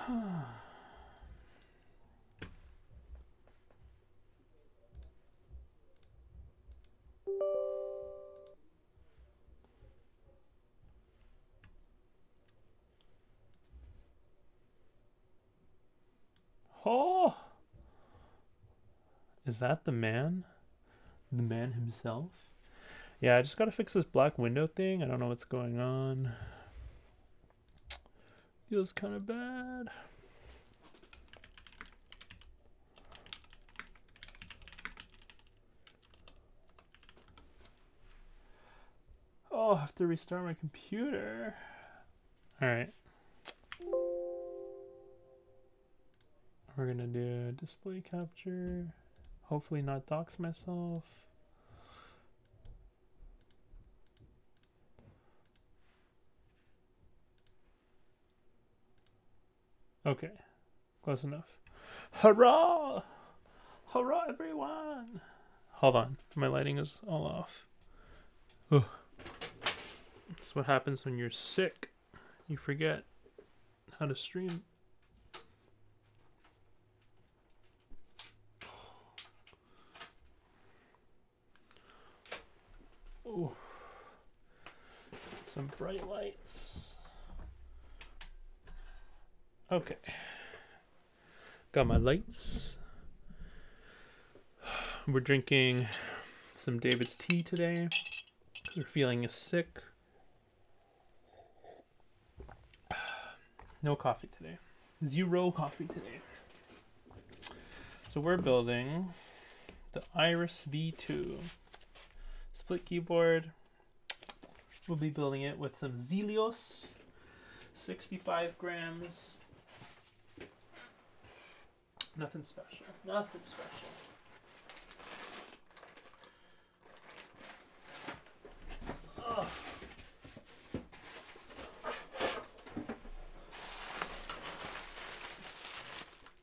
Oh, is that the man? The man himself? Yeah, I just gotta fix this black window thing. I don't know what's going on. Feels kind of bad. Oh, I have to restart my computer. All right. We're gonna do display capture. Hopefully not dox myself. Okay, close enough. Hurrah! Hurrah, everyone! Hold on, my lighting is all off. Ugh. That's what happens when you're sick. You forget how to stream. Ooh. Some bright lights. Okay. Got my lights. We're drinking some David's tea today because we're feeling sick. No coffee today. 0 coffee today. So we're building the Iris V2 split keyboard. We'll be building it with some Zealios, 65 grams. Nothing special. Nothing special. Ugh.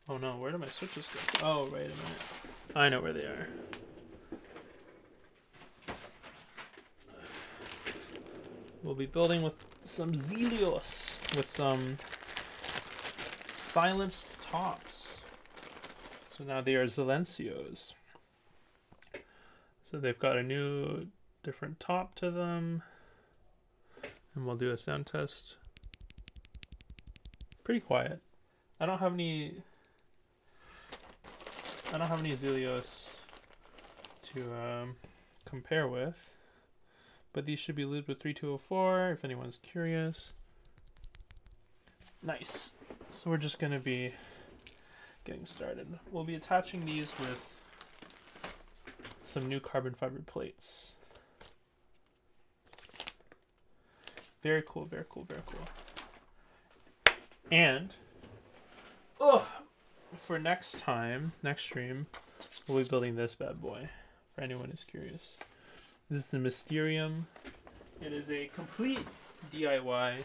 Oh no, where did my switches go? Oh, wait a minute. I know where they are. We'll be building with some Zealios, with some silenced tops. So now they are Zealiencios. So they've got a new, different top to them. And we'll do a sound test. Pretty quiet. I don't have any Zealios to compare with. But these should be lubed with 3204 if anyone's curious. Nice. So we're just going to be getting started. We'll be attaching these with some new carbon fiber plates. Very cool, very cool, very cool. And for next stream, we'll be building this bad boy, for anyone who's curious. This is the Mysterium. It is a complete DIY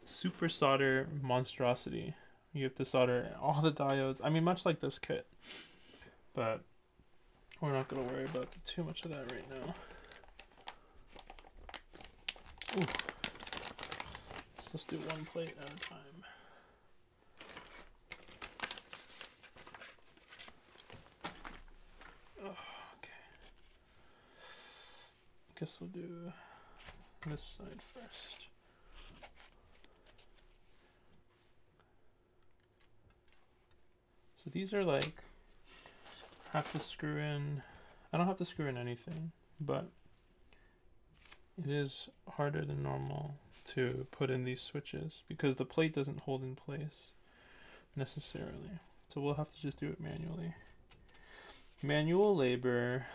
super solder monstrosity. You have to solder all the diodes. I mean, much like this kit. But we're not going to worry about too much of that right now. Ooh. So let's do one plate at a time. Guess we'll do this side first. So these are like, have to screw in, I don't have to screw in anything, but it is harder than normal to put in these switches because the plate doesn't hold in place necessarily. So we'll have to just do it manually. Manual labor.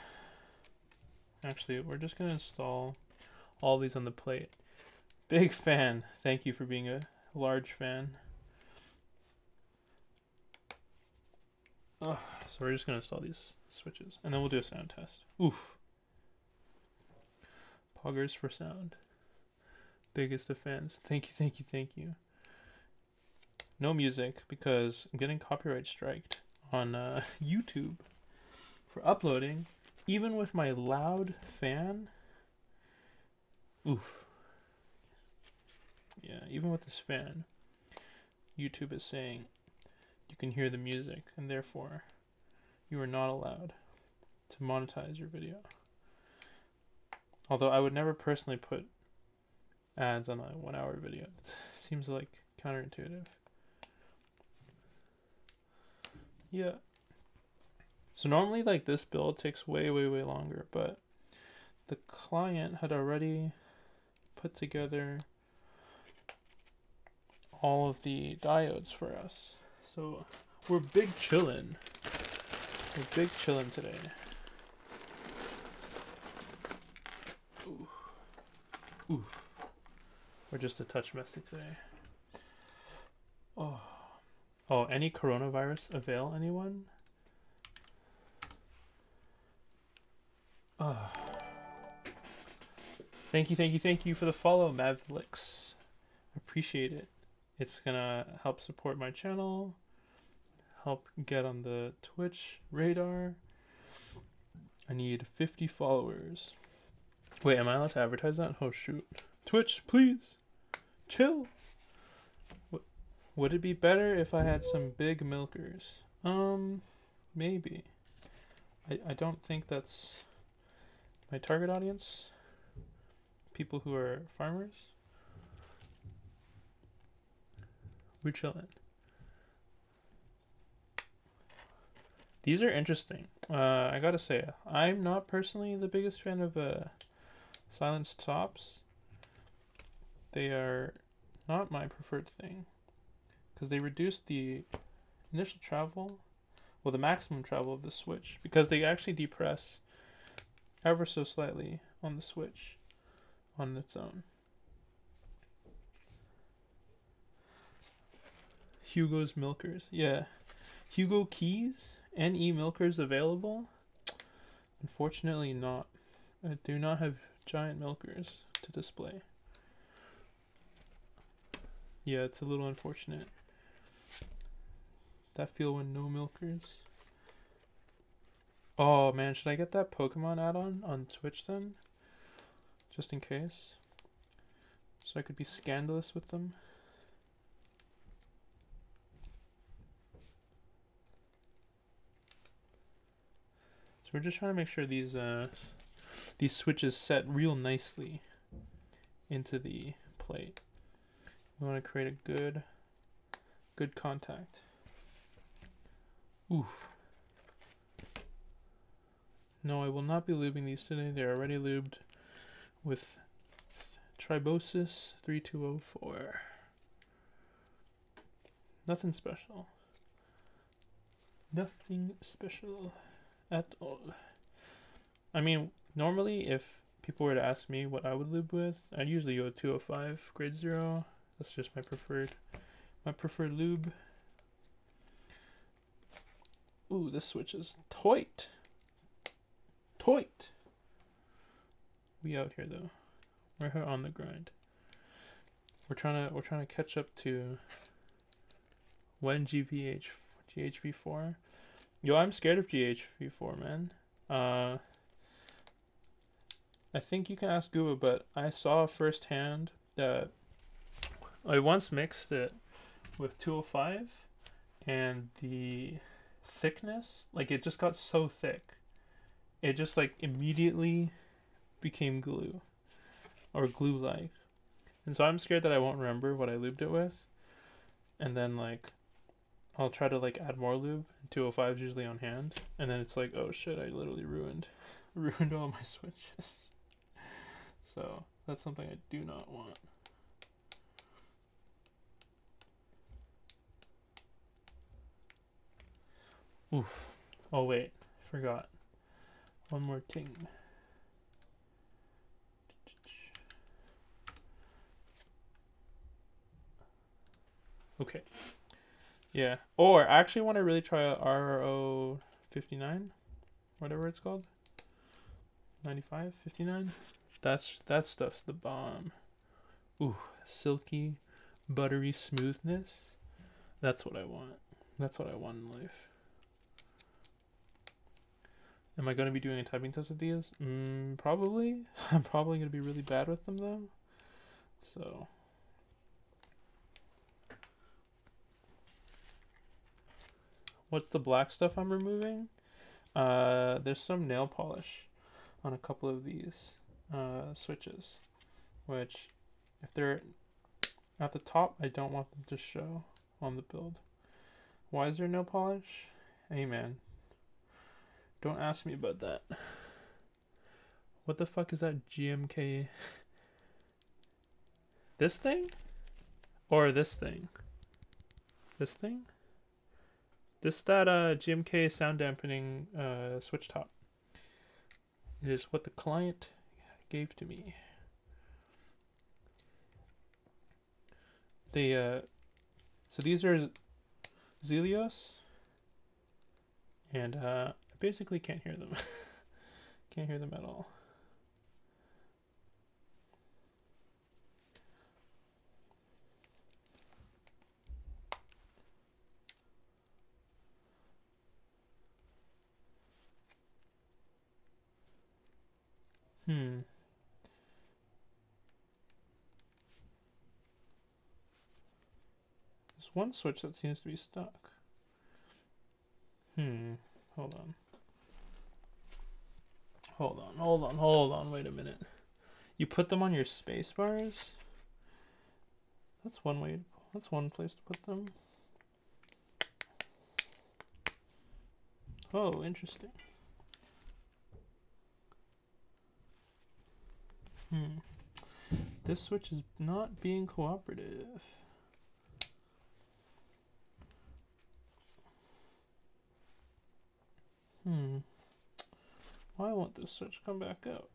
Actually, we're just going to install all these on the plate. Big fan. Thank you for being a large fan. So we're just going to install these switches. And then we'll do a sound test. Oof. Poggers for sound. Biggest of fans. Thank you, thank you, thank you. No music because I'm getting copyright striked on YouTube for uploading. Even with my loud fan, oof. Yeah, even with this fan, YouTube is saying you can hear the music, and therefore you are not allowed to monetize your video. Although I would never personally put ads on a 1 hour video. It seems like counterintuitive. Yeah. So normally like this build takes way longer, but the client had already put together all of the diodes for us. So we're big chillin'. We're big chillin' today. Oof. Oof. We're just a touch messy today. Oh, any coronavirus avail anyone? Thank you for the follow, Mavlix. Appreciate it. It's gonna help support my channel, help get on the Twitch radar. I need 50 followers. Wait, am I allowed to advertise that? Oh shoot. Twitch, please. Chill. Would it be better if I had some big milkers? Maybe. I don't think that's my target audience. People who are farmers. We're chilling. These are interesting. I gotta say, I'm not personally the biggest fan of silenced tops. They are not my preferred thing, because they reduce the initial travel, well, the maximum travel of the switch, because they actually depress ever so slightly on the switch on its own. Hugo's milkers. Yeah. Hugo keys? NE milkers available? Unfortunately not. I do not have giant milkers to display. Yeah, it's a little unfortunate. That feel when no milkers. Oh man, should I get that Pokemon add-on on Twitch then? Just in case. So I could be scandalous with them. So we're just trying to make sure these switches set real nicely into the plate. We want to create a good contact. Oof. No, I will not be lubing these today. They're already lubed with Tribosis 3204. Nothing special. Nothing special at all. I mean, normally if people were to ask me what I would lube with, I'd usually go 205 grade 0. That's just my preferred lube. Ooh, this switch is tight. Tight. We out here though. We're here on the grind. We're trying to catch up to when GHV4. Yo, I'm scared of GHV4, man. I think you can ask Gooba, but I saw firsthand that I once mixed it with 205, and the thickness, like it just got so thick, it just like immediately became glue, or glue-like. And so I'm scared that I won't remember what I lubed it with, and then like I'll try to like add more lube. 205 is usually on hand, and then it's like, oh shit, I literally ruined all my switches. So that's something I do not want. Oof. Oh wait, forgot. One more thing. Okay. Yeah. Or I actually want to really try a RO59, whatever it's called. 95, 59. That stuff's the bomb. Ooh, silky, buttery smoothness. That's what I want. That's what I want in life. Am I going to be doing a typing test of these? Probably. I'm probably going to be really bad with them though. So What's the black stuff I'm removing? There's some nail polish on a couple of these switches, which if they're at the top, I don't want them to show on the build. Why is there nail polish? Hey man, don't ask me about that. What the fuck is that GMK? This thing? Or this thing? This thing? That GMK sound dampening switch top. It is what the client gave to me. They so these are Zealios, and I basically can't hear them. Can't hear them at all. There's one switch that seems to be stuck. Hold on, wait a minute. You put them on your space bars? That's one way, that's one place to put them. Oh, interesting. This switch is not being cooperative. Why won't this switch come back out?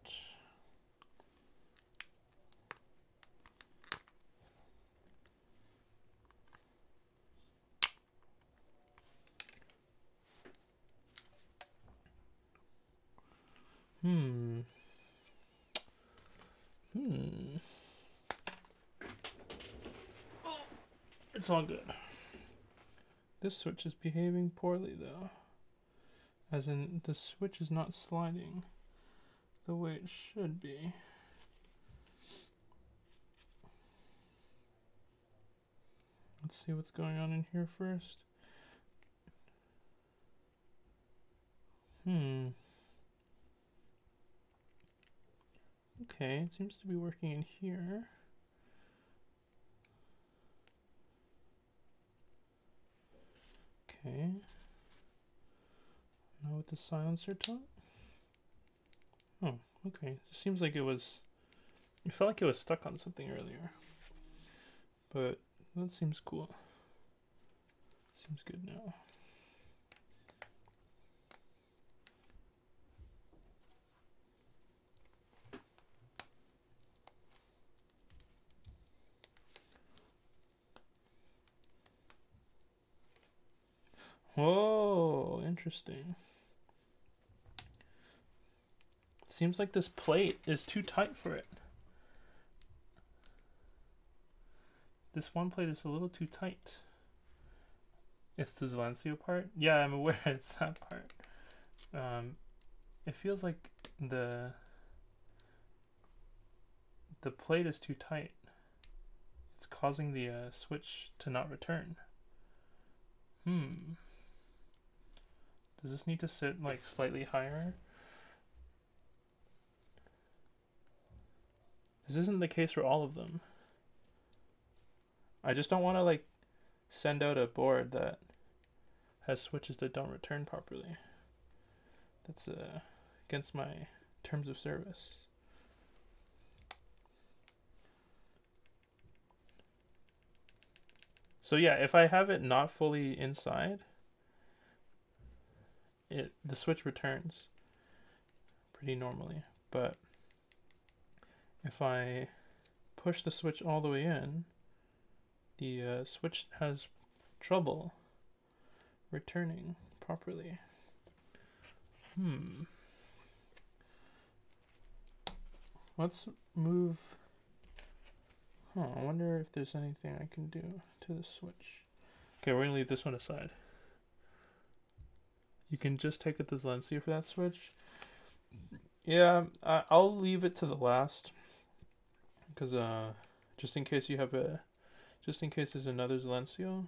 It's all good. This switch is behaving poorly though. As in, the switch is not sliding the way it should be. Let's see what's going on in here first. Okay, it seems to be working in here. Okay. Now with the silencer top. Oh, okay. It seems like it felt like it was stuck on something earlier. But that seems cool. Seems good now. Whoa, interesting. Seems like this plate is too tight for it. This one plate is a little too tight. It's the Zealiencio part? Yeah, I'm aware it's that part. It feels like the plate is too tight. It's causing the switch to not return. Does this need to sit like slightly higher? This isn't the case for all of them. I just don't want to like send out a board that has switches that don't return properly. That's against my terms of service. So yeah, if I have it not fully inside, the switch returns pretty normally. But if I push the switch all the way in, the switch has trouble returning properly. Let's move. I wonder if there's anything I can do to the switch. Okay, we're gonna leave this one aside. You can just take it to Zealiencio for that switch. Yeah, I'll leave it to the last, because just in case you have just in case there's another Zealiencio.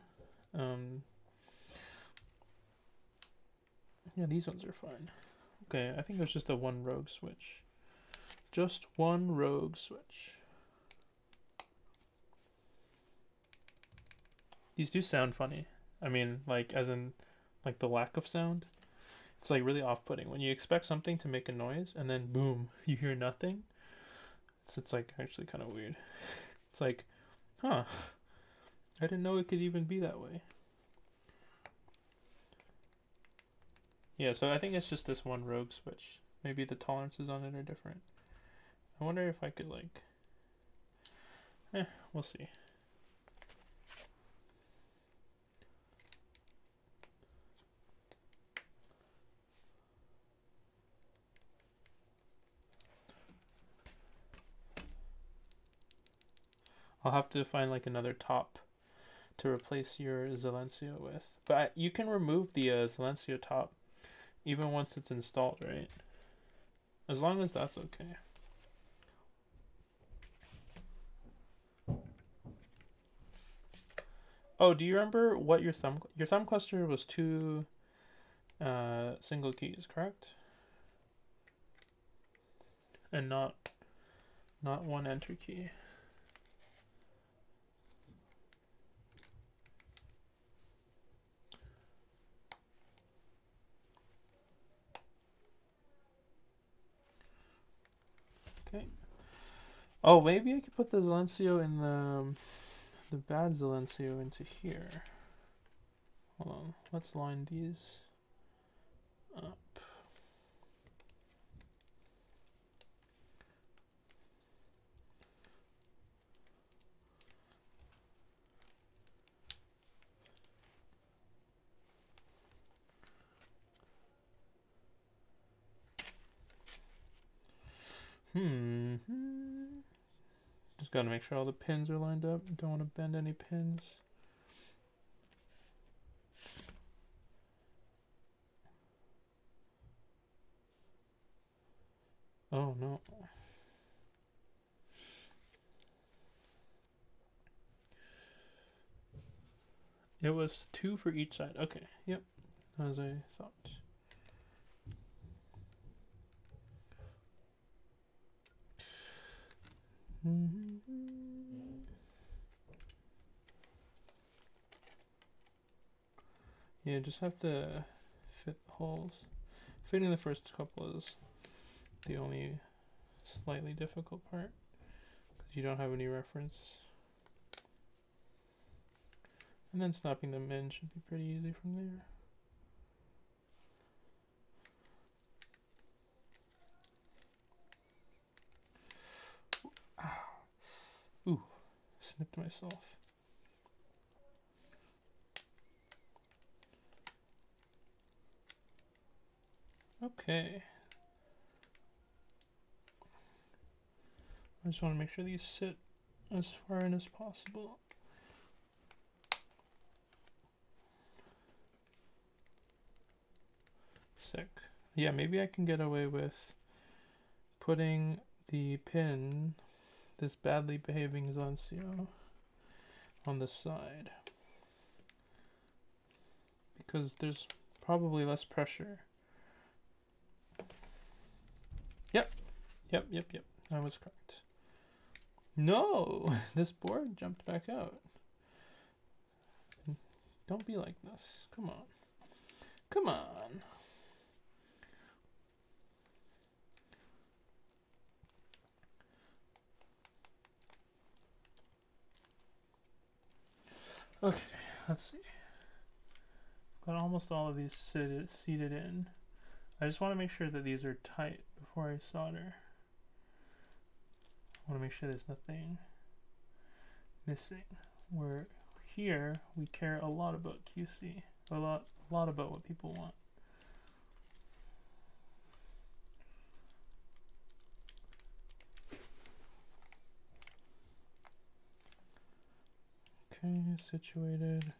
Yeah, these ones are fine. Okay, I think it was just a one rogue switch. Just one rogue switch. These do sound funny. I mean, like, as in, like, the lack of sound. It's, like, really off-putting. When you expect something to make a noise, and then, boom, you hear nothing. It's like, actually kind of weird. It's like, huh. I didn't know it could even be that way. Yeah, so I think it's just this one rogue switch. Maybe the tolerances on it are different. I wonder if I could, like... we'll see. I'll have to find, like, another top to replace your Zealencio with. But you can remove the Zealencio top even once it's installed, right? As long as that's okay. Oh, do you remember what your thumb cluster was 2 single keys, correct? And not one enter key. Okay. Oh, maybe I could put the Zealencio in the bad Zealencio into here. Hold on, let's line these up. Just gotta make sure all the pins are lined up. Don't want to bend any pins. Oh no. It was 2 for each side. Okay, yep. As I thought. Yeah, just have to fit the holes. Fitting the first couple is the only slightly difficult part because you don't have any reference. And then snapping them in should be pretty easy from there. Ooh, snipped myself. Okay. I just want to make sure these sit as far in as possible. Sick. Yeah, maybe I can get away with putting the pin, this badly behaving Zealencio, on the side. Because there's probably less pressure. Yep. I was correct. No! This board jumped back out. Don't be like this. Come on. Come on. Okay, let's see. Got almost all of these seated in. I just want to make sure that these are tight before I solder. I want to make sure there's nothing missing. Where here we care a lot about QC, a lot about what people want. Okay, situated.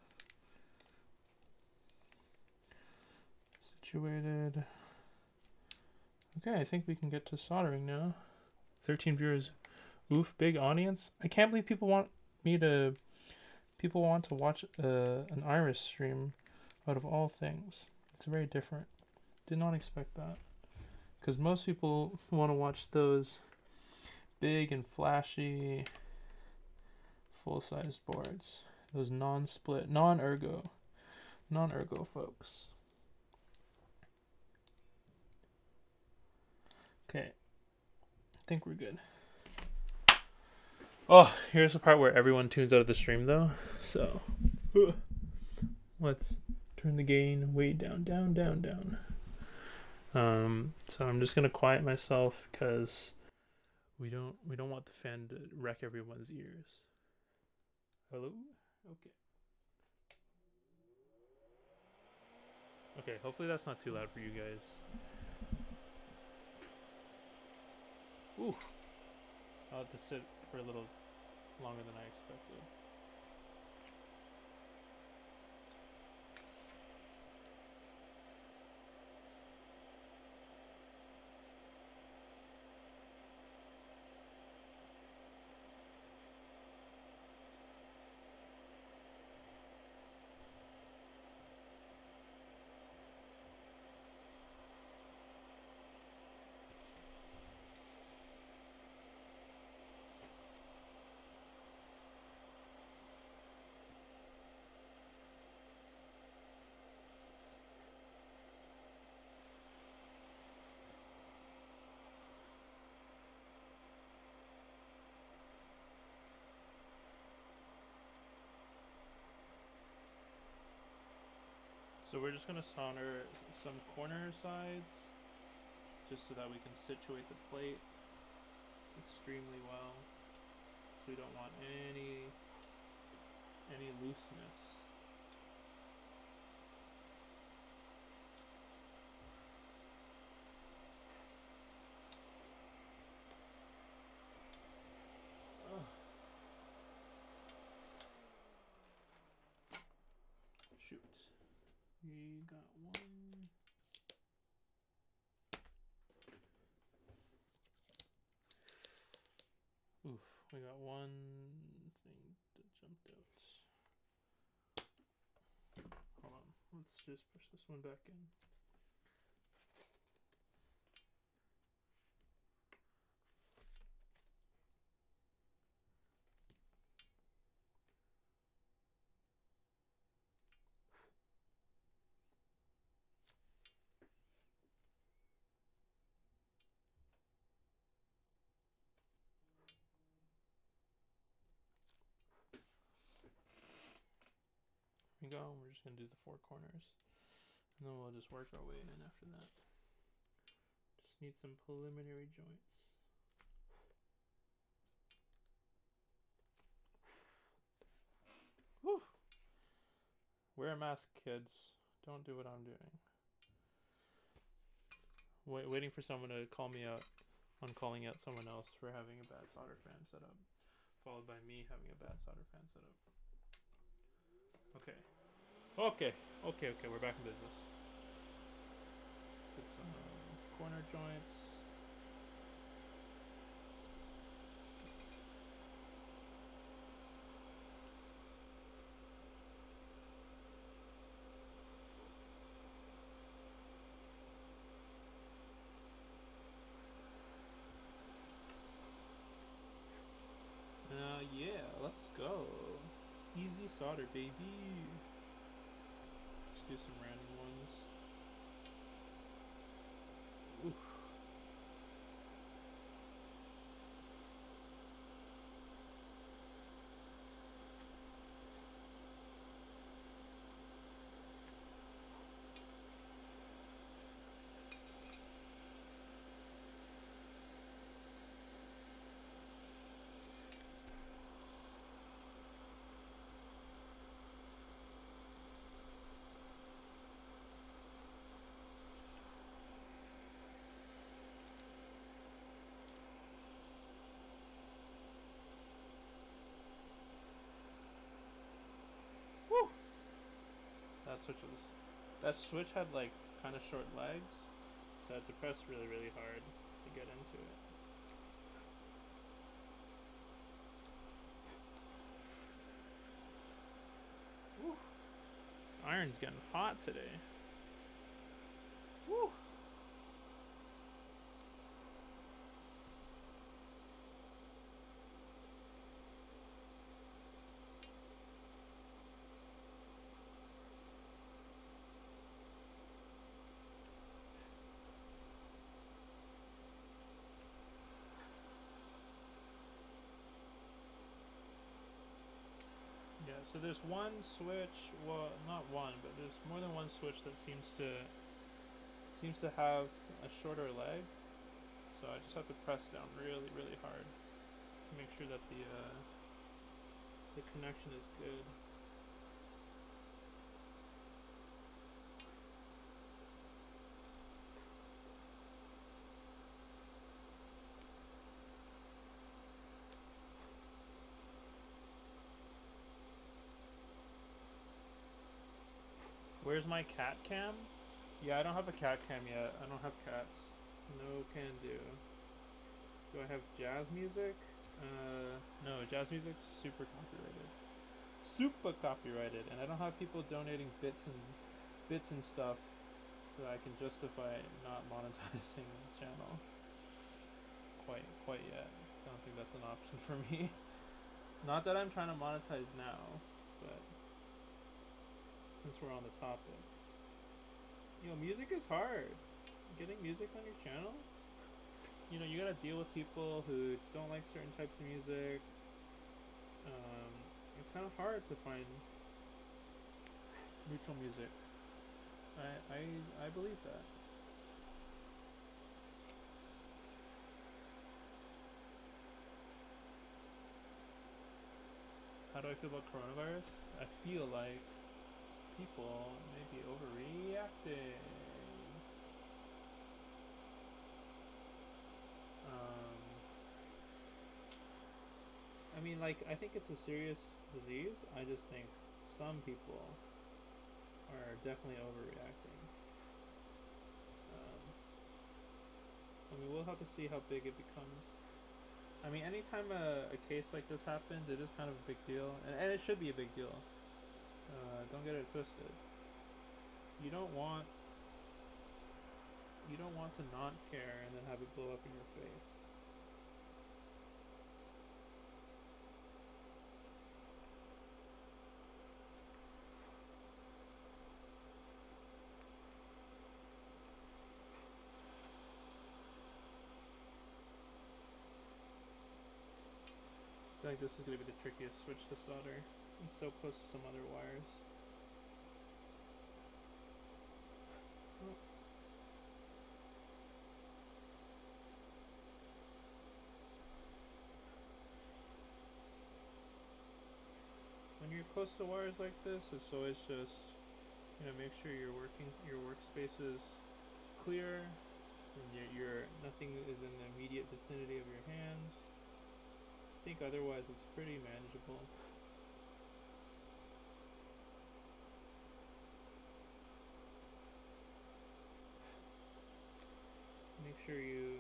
Okay, I think we can get to soldering now. 13 viewers. Oof, big audience. I can't believe people want to watch an Iris stream out of all things. It's very different. Did not expect that. Because most people want to watch those big and flashy full-size boards. Those non-split, non-ergo folks. Okay. I think we're good. Oh, here's the part where everyone tunes out of the stream though. So let's turn the gain way down, down, down, down. So I'm just gonna quiet myself because we don't want the fan to wreck everyone's ears. Hello? Okay. Okay, hopefully that's not too loud for you guys. Ooh. I'll have to sit for a little longer than I expected. So we're just gonna solder some corner sides just so that we can situate the plate extremely well. So we don't want any looseness. Shoot. We got one. Oof, we got one thing that jumped out. Hold on, let's just push this one back in. Here we go, we're just gonna do the four corners. And then we'll just work our way in after that. Just need some preliminary joints. Whew. Wear a mask, kids. Don't do what I'm doing. Waiting for someone to call me out on calling out someone else for having a bad solder fan setup, followed by me having a bad solder fan setup. Okay. Okay, we're back in business. Get some corner joints. Yeah, let's go. Easy solder, baby. Let's do some random ones. Oof. Woo! That switch had like kind of short legs, so I had to press really, really hard to get into it. Woo. Iron's getting hot today. Woo! Yeah, so there's one switch, well, not one, but there's more than one switch that seems to have a shorter leg. So I just have to press down really, really hard to make sure that the connection is good. Where's my cat cam? Yeah, I don't have a cat cam yet. I don't have cats. No can do. Do I have jazz music? No, jazz music's super copyrighted. Super copyrighted, and I don't have people donating bits and stuff so that I can justify not monetizing the channel. Quite yet. Don't think that's an option for me. Not that I'm trying to monetize now, but since we're on the topic. You know, music is hard. Getting music on your channel, you know, you gotta deal with people who don't like certain types of music. It's kind of hard to find neutral music. I believe that. How do I feel about coronavirus? I feel like people may be overreacting. I mean, like, I think it's a serious disease. I just think some people are definitely overreacting. I mean, we'll have to see how big it becomes. I mean, anytime a case like this happens, it is kind of a big deal, and it should be a big deal. Don't get it twisted. You don't want to not care and then have it blow up in your face. I feel like this is going to be the trickiest switch to solder. It's so close to some other wires. Oh. When you're close to wires like this, it's always just, you know, make sure your workspace is clear, and nothing is in the immediate vicinity of your hands. I think otherwise it's pretty manageable. Make sure you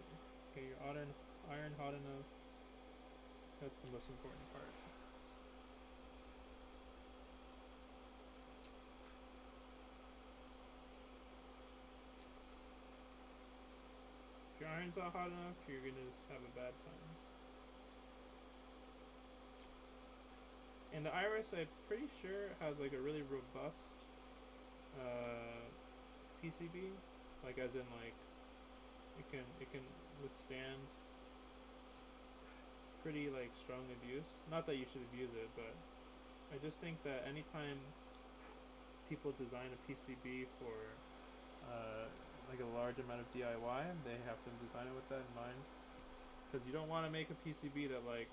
get your iron hot enough. That's the most important part. If your iron's not hot enough, you're gonna just have a bad time. And the Iris, I'm pretty sure, has like a really robust PCB, like as in like it can withstand pretty like strong abuse. Not that you should abuse it, but I just think that anytime people design a PCB for like a large amount of DIY, they have to design it with that in mind, because you don't want to make a PCB that like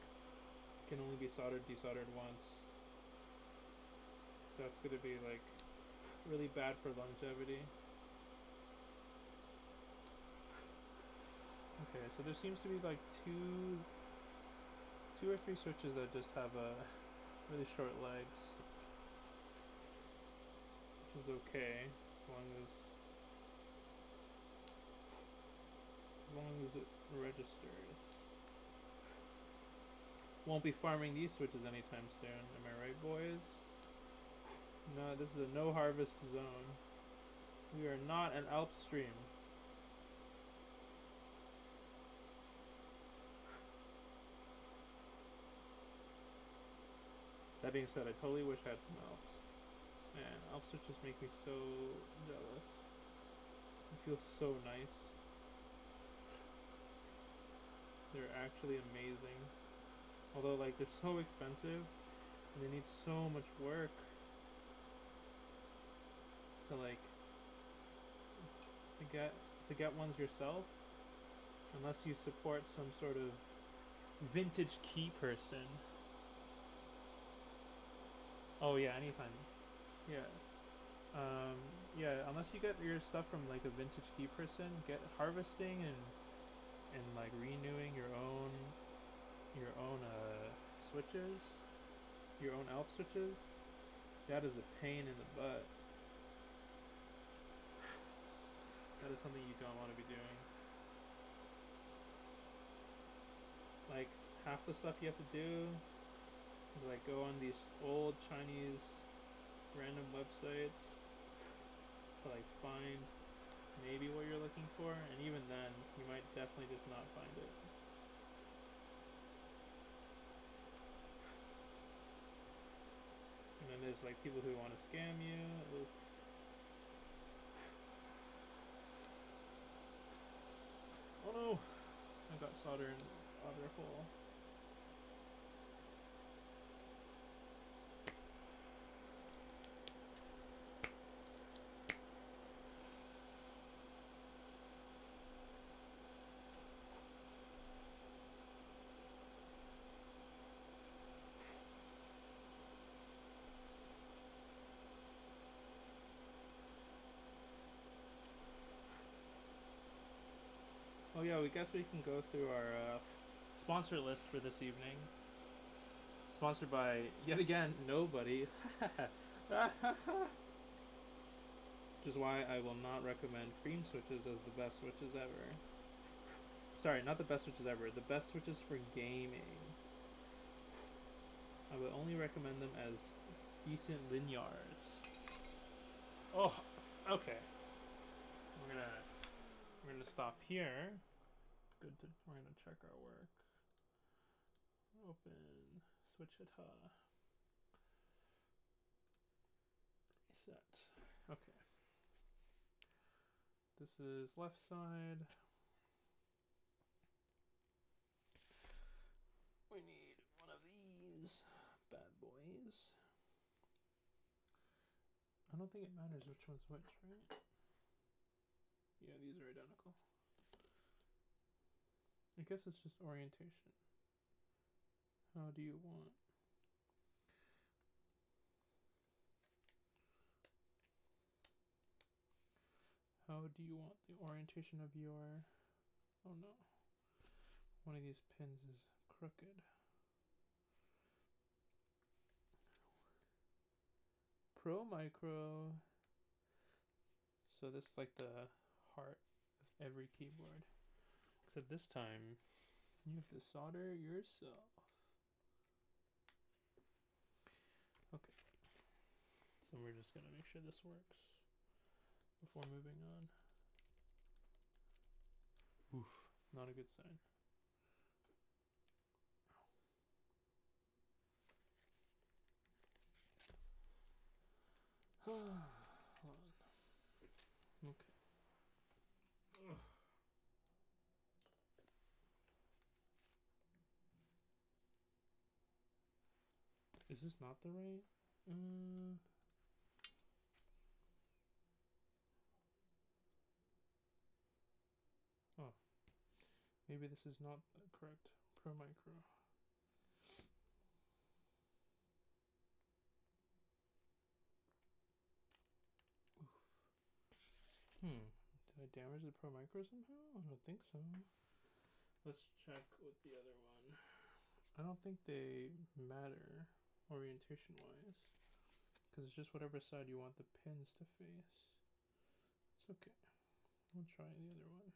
can only be soldered desoldered once. So that's going to be like really bad for longevity. Okay, so there seems to be like two or three switches that just have really short legs, which is okay as long as it registers. Won't be farming these switches anytime soon, am I right, boys? No, this is a no harvest zone. We are not an Alp stream. That being said, I totally wish I had some Alps. Man, Alps would just make me so jealous. It feels so nice. They're actually amazing. Although, like, they're so expensive and they need so much work to like to get ones yourself, unless you support some sort of vintage key person. Oh yeah, anytime. Yeah. Yeah, unless you get your stuff from like a vintage key person, get harvesting and like renewing your own switches, your own Alp switches. That is a pain in the butt. That is something you don't want to be doing. Like, half the stuff you have to do is like go on these old Chinese random websites to like find maybe what you're looking for, and even then you might definitely just not find it. And then there's like people who want to scam you. Oh no! I got solder in the other hole. Oh yeah, we guess we can go through our sponsor list for this evening. Sponsored by, yet again, nobody. Which is why I will not recommend cream switches as the best switches ever. Sorry, not the best switches ever. The best switches for gaming. I would only recommend them as decent linears. Oh, okay. We're gonna stop here. Good to, we're gonna check our work. Open switch hita. Reset. Okay. This is left side. We need one of these bad boys. I don't think it matters which one's which, right? Yeah, these are identical. I guess it's just orientation. How do you want? How do you want the orientation of your... Oh no. One of these pins is crooked. Pro Micro. So this is like the heart of every keyboard. Except this time, you have to solder yourself. Okay. So we're just gonna make sure this works before moving on. Oof, not a good sign. Hold on. Okay. Ugh. Is this not the right? Oh, maybe this is not correct. Pro Micro. Oof. Did I damage the Pro Micro somehow? I don't think so. Let's check with the other one. I don't think they matter orientation wise, because it's just whatever side you want the pins to face. It's okay. We'll try the other one.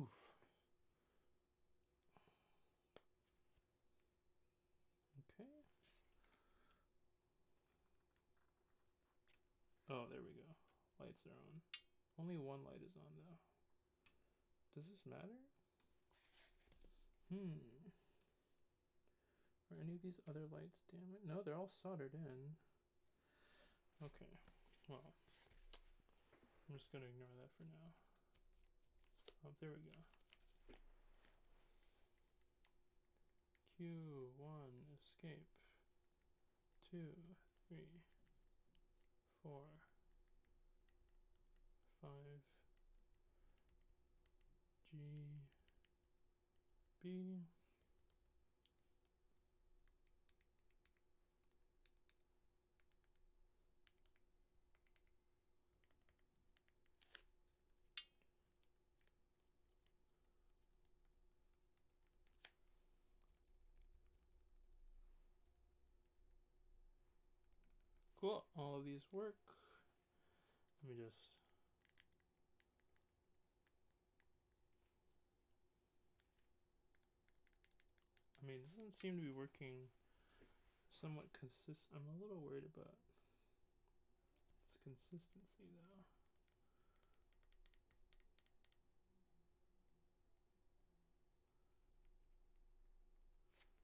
Oof. Okay. Oh, there we go. Lights are on. Only one light is on though. Does this matter? Are any of these other lights damaged? No, they're all soldered in. Okay, well, I'm just gonna ignore that for now. Oh, there we go. Q1, escape. 2, 3, 4, 5, G, B. Cool, all of these work. Let me just... I mean, it doesn't seem to be working somewhat consistent. I'm a little worried about its consistency though.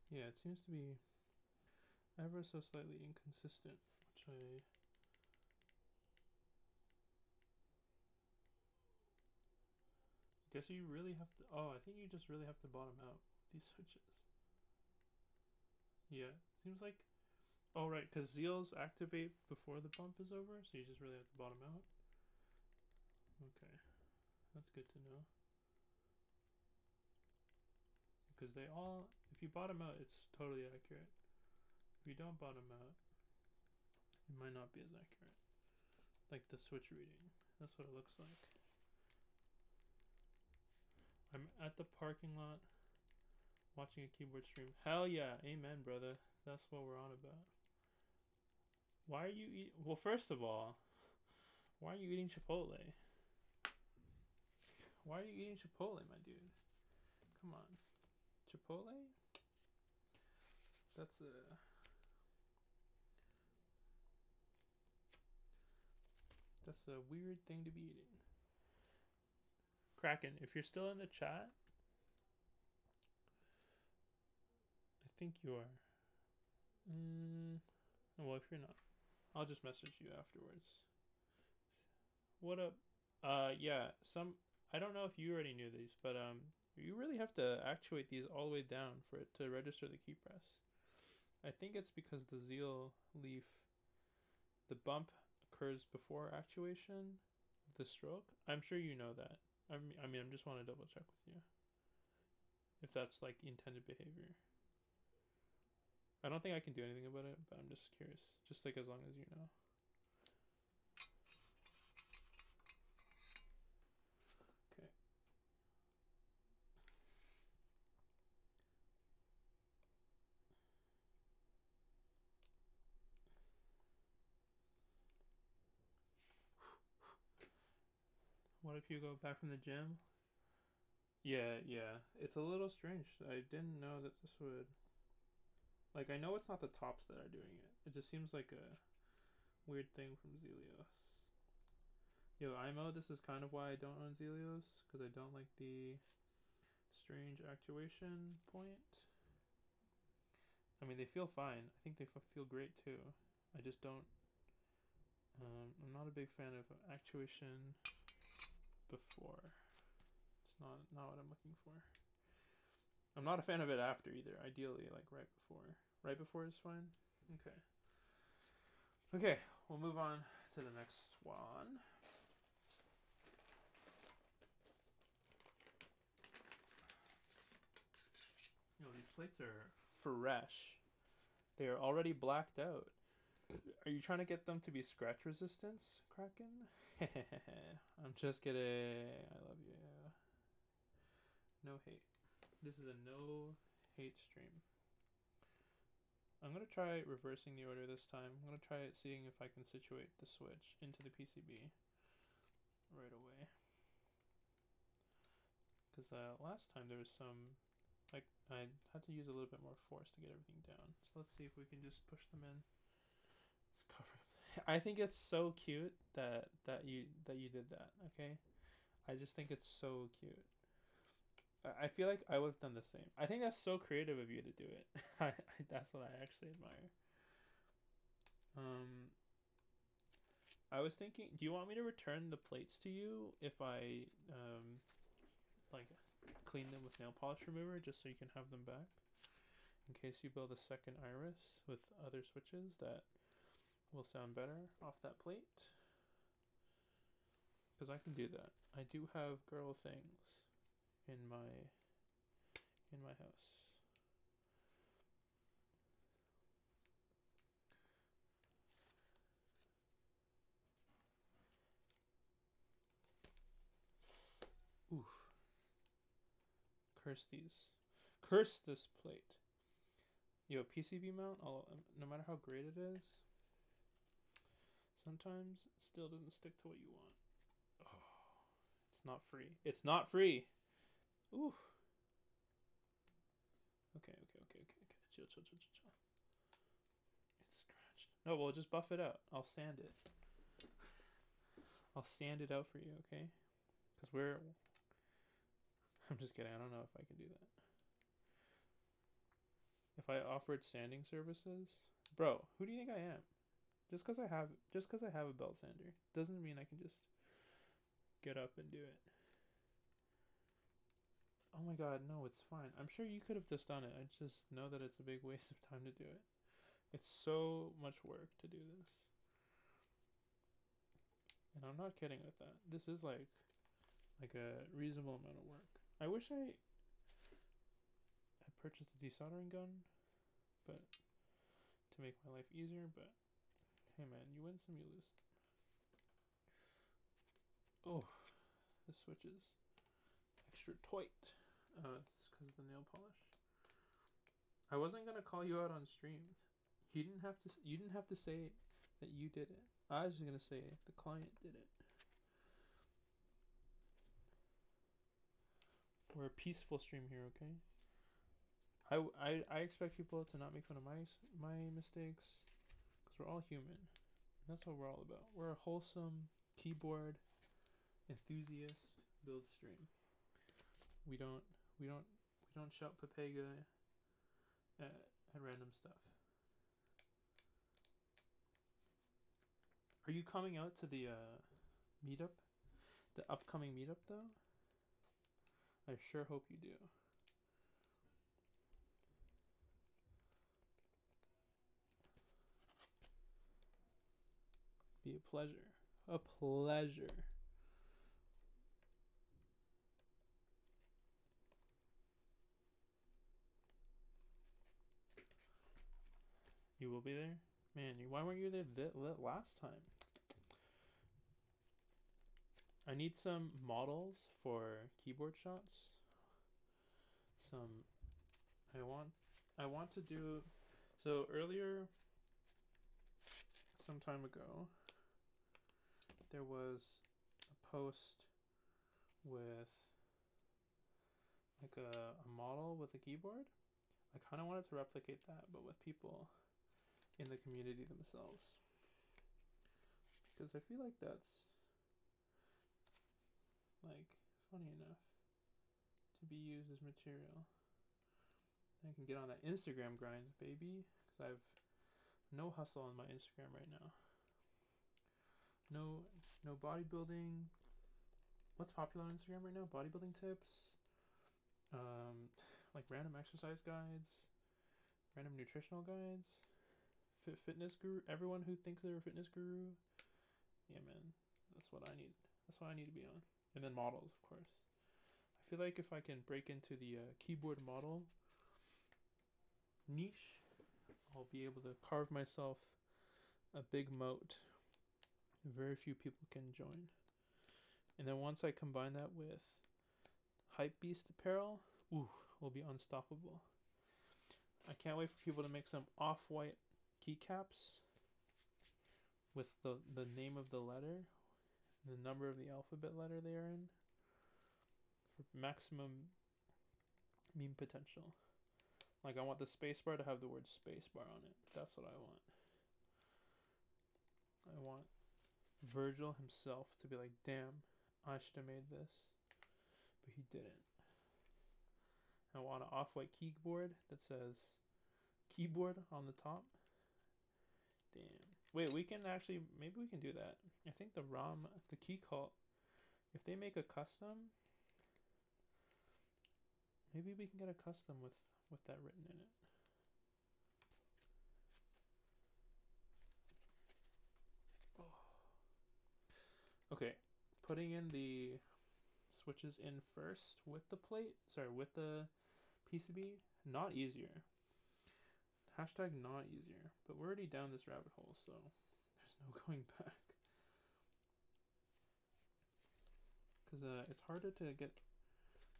Yeah, it seems to be ever so slightly inconsistent, which I guess you really have to... Oh, I think you just really have to bottom out these switches. Yeah, seems like... Oh, right, because Zeals activate before the bump is over, so you just really have to bottom out. Okay, that's good to know. Because they all... If you bottom out, it's totally accurate. If you don't bottom out, it might not be as accurate. Like the switch reading. That's what it looks like. I'm at the parking lot watching a keyboard stream. Hell yeah, amen, brother. That's what we're on about. Why are you eating? Well, first of all, why are you eating Chipotle? Why are you eating Chipotle, my dude? Come on. Chipotle? That's a weird thing to be eating. Kraken, if you're still in the chat, I think you are. Well, if you're not, I'll just message you afterwards. What up? Yeah, I don't know if you already knew these, but you really have to actuate these all the way down for it to register the key press. I think it's because the Zeal leaf, the bump occurs before actuation of the stroke. I'm sure you know that. I mean, I just want to double check with you if that's like intended behavior. I don't think I can do anything about it, but I'm just curious. Just like as long as you know. Okay. What if you go back from the gym? Yeah. It's a little strange. I didn't know that this would... Like, I know it's not the tops that are doing it. It just seems like a weird thing from Zealios. Yo, IMO, this is kind of why I don't own Zealios, because I don't like the strange actuation point. I mean, they feel fine. I think they feel great too. I just don't... I'm not a big fan of actuation before. It's not what I'm looking for. I'm not a fan of it after either. Ideally, like right before. Right before is fine. Okay, we'll move on to the next one. You know, these plates are fresh. They are already blacked out. Are you trying to get them to be scratch resistance, Kraken? I'm just kidding. I love you. No hate. This is a no hate stream. I'm going to try reversing the order this time. I'm going to try seeing if I can situate the switch into the PCB right away. Because last time there was some, like, I had to use a little bit more force to get everything down. So let's see if we can just push them in. Let's cover up I think it's so cute that you did that. Okay, I just think it's so cute. I feel like I would have done the same. I think that's so creative of you to do it. That's what I actually admire. Um, I was thinking, do you want me to return the plates to you if I like clean them with nail polish remover, just so you can have them back in case you build a second iris with other switches that will sound better off that plate? Because I can do that. I do have girl things in my house. Oof. Curse these. Curse this plate. Yo, PCB mount, no matter how great it is, sometimes it still doesn't stick to what you want. Oh, it's not free. It's not free. Ooh. Okay. Chill. It's scratched. No, we'll just buff it out. I'll sand it. I'll sand it out for you, okay? Because I'm just kidding. I don't know if I can do that. If I offered sanding services, bro, who do you think I am? Just because I have a belt sander doesn't mean I can just get up and do it. Oh my god, no, it's fine. I'm sure you could have just done it. I just know that it's a big waste of time to do it. It's so much work to do this. And I'm not kidding with that. This is like a reasonable amount of work. I wish I purchased a desoldering gun, but to make my life easier, but hey man, you win some, you lose. Oh, the switch is extra tight. It's because of the nail polish. I wasn't gonna call you out on stream. You didn't have to say that you did it. I was just gonna say the client did it. We're a peaceful stream here, okay? I expect people to not make fun of my mistakes, because we're all human. That's what we're all about. We're a wholesome keyboard enthusiast build stream. We don't shout Pepega at random stuff. Are you coming out to the meetup? The upcoming meetup though? I sure hope you do. Be a pleasure. A pleasure. You will be there? Man, why weren't you there last time? I need some models for keyboard shots. I want to do, so earlier, some time ago, there was a post with like a model with a keyboard. I kind of wanted to replicate that, but with people in the community themselves, because I feel like that's like funny enough to be used as material. I can get on that Instagram grind, baby, because I have no hustle on my Instagram right now. No bodybuilding. What's popular on Instagram right now? Bodybuilding tips, like random exercise guides, random nutritional guides, fitness guru. Everyone who thinks they're a fitness guru. Yeah, man, that's what I need. That's what I need to be on. And then models, of course. I feel like if I can break into the keyboard model niche, I'll be able to carve myself a big moat. Very few people can join. And then once I combine that with Hypebeast apparel, ooh, we'll be unstoppable. I can't wait for people to make some off-white keycaps with the name of the letter, the number of the alphabet letter they are in, for maximum meme potential. Like, I want the spacebar to have the word spacebar on it. That's what I want. I want Virgil himself to be like, damn, I should have made this, but he didn't. I want an off-white keyboard that says keyboard on the top. Damn. Wait, we can actually, maybe we can do that. I think the ROM, the key cult, if they make a custom, maybe we can get a custom with that written in it. Oh. Okay, putting in the switches in first with the plate, sorry, with the PCB, not easier. Hashtag not easier, but we're already down this rabbit hole, so there's no going back. Because it's harder to get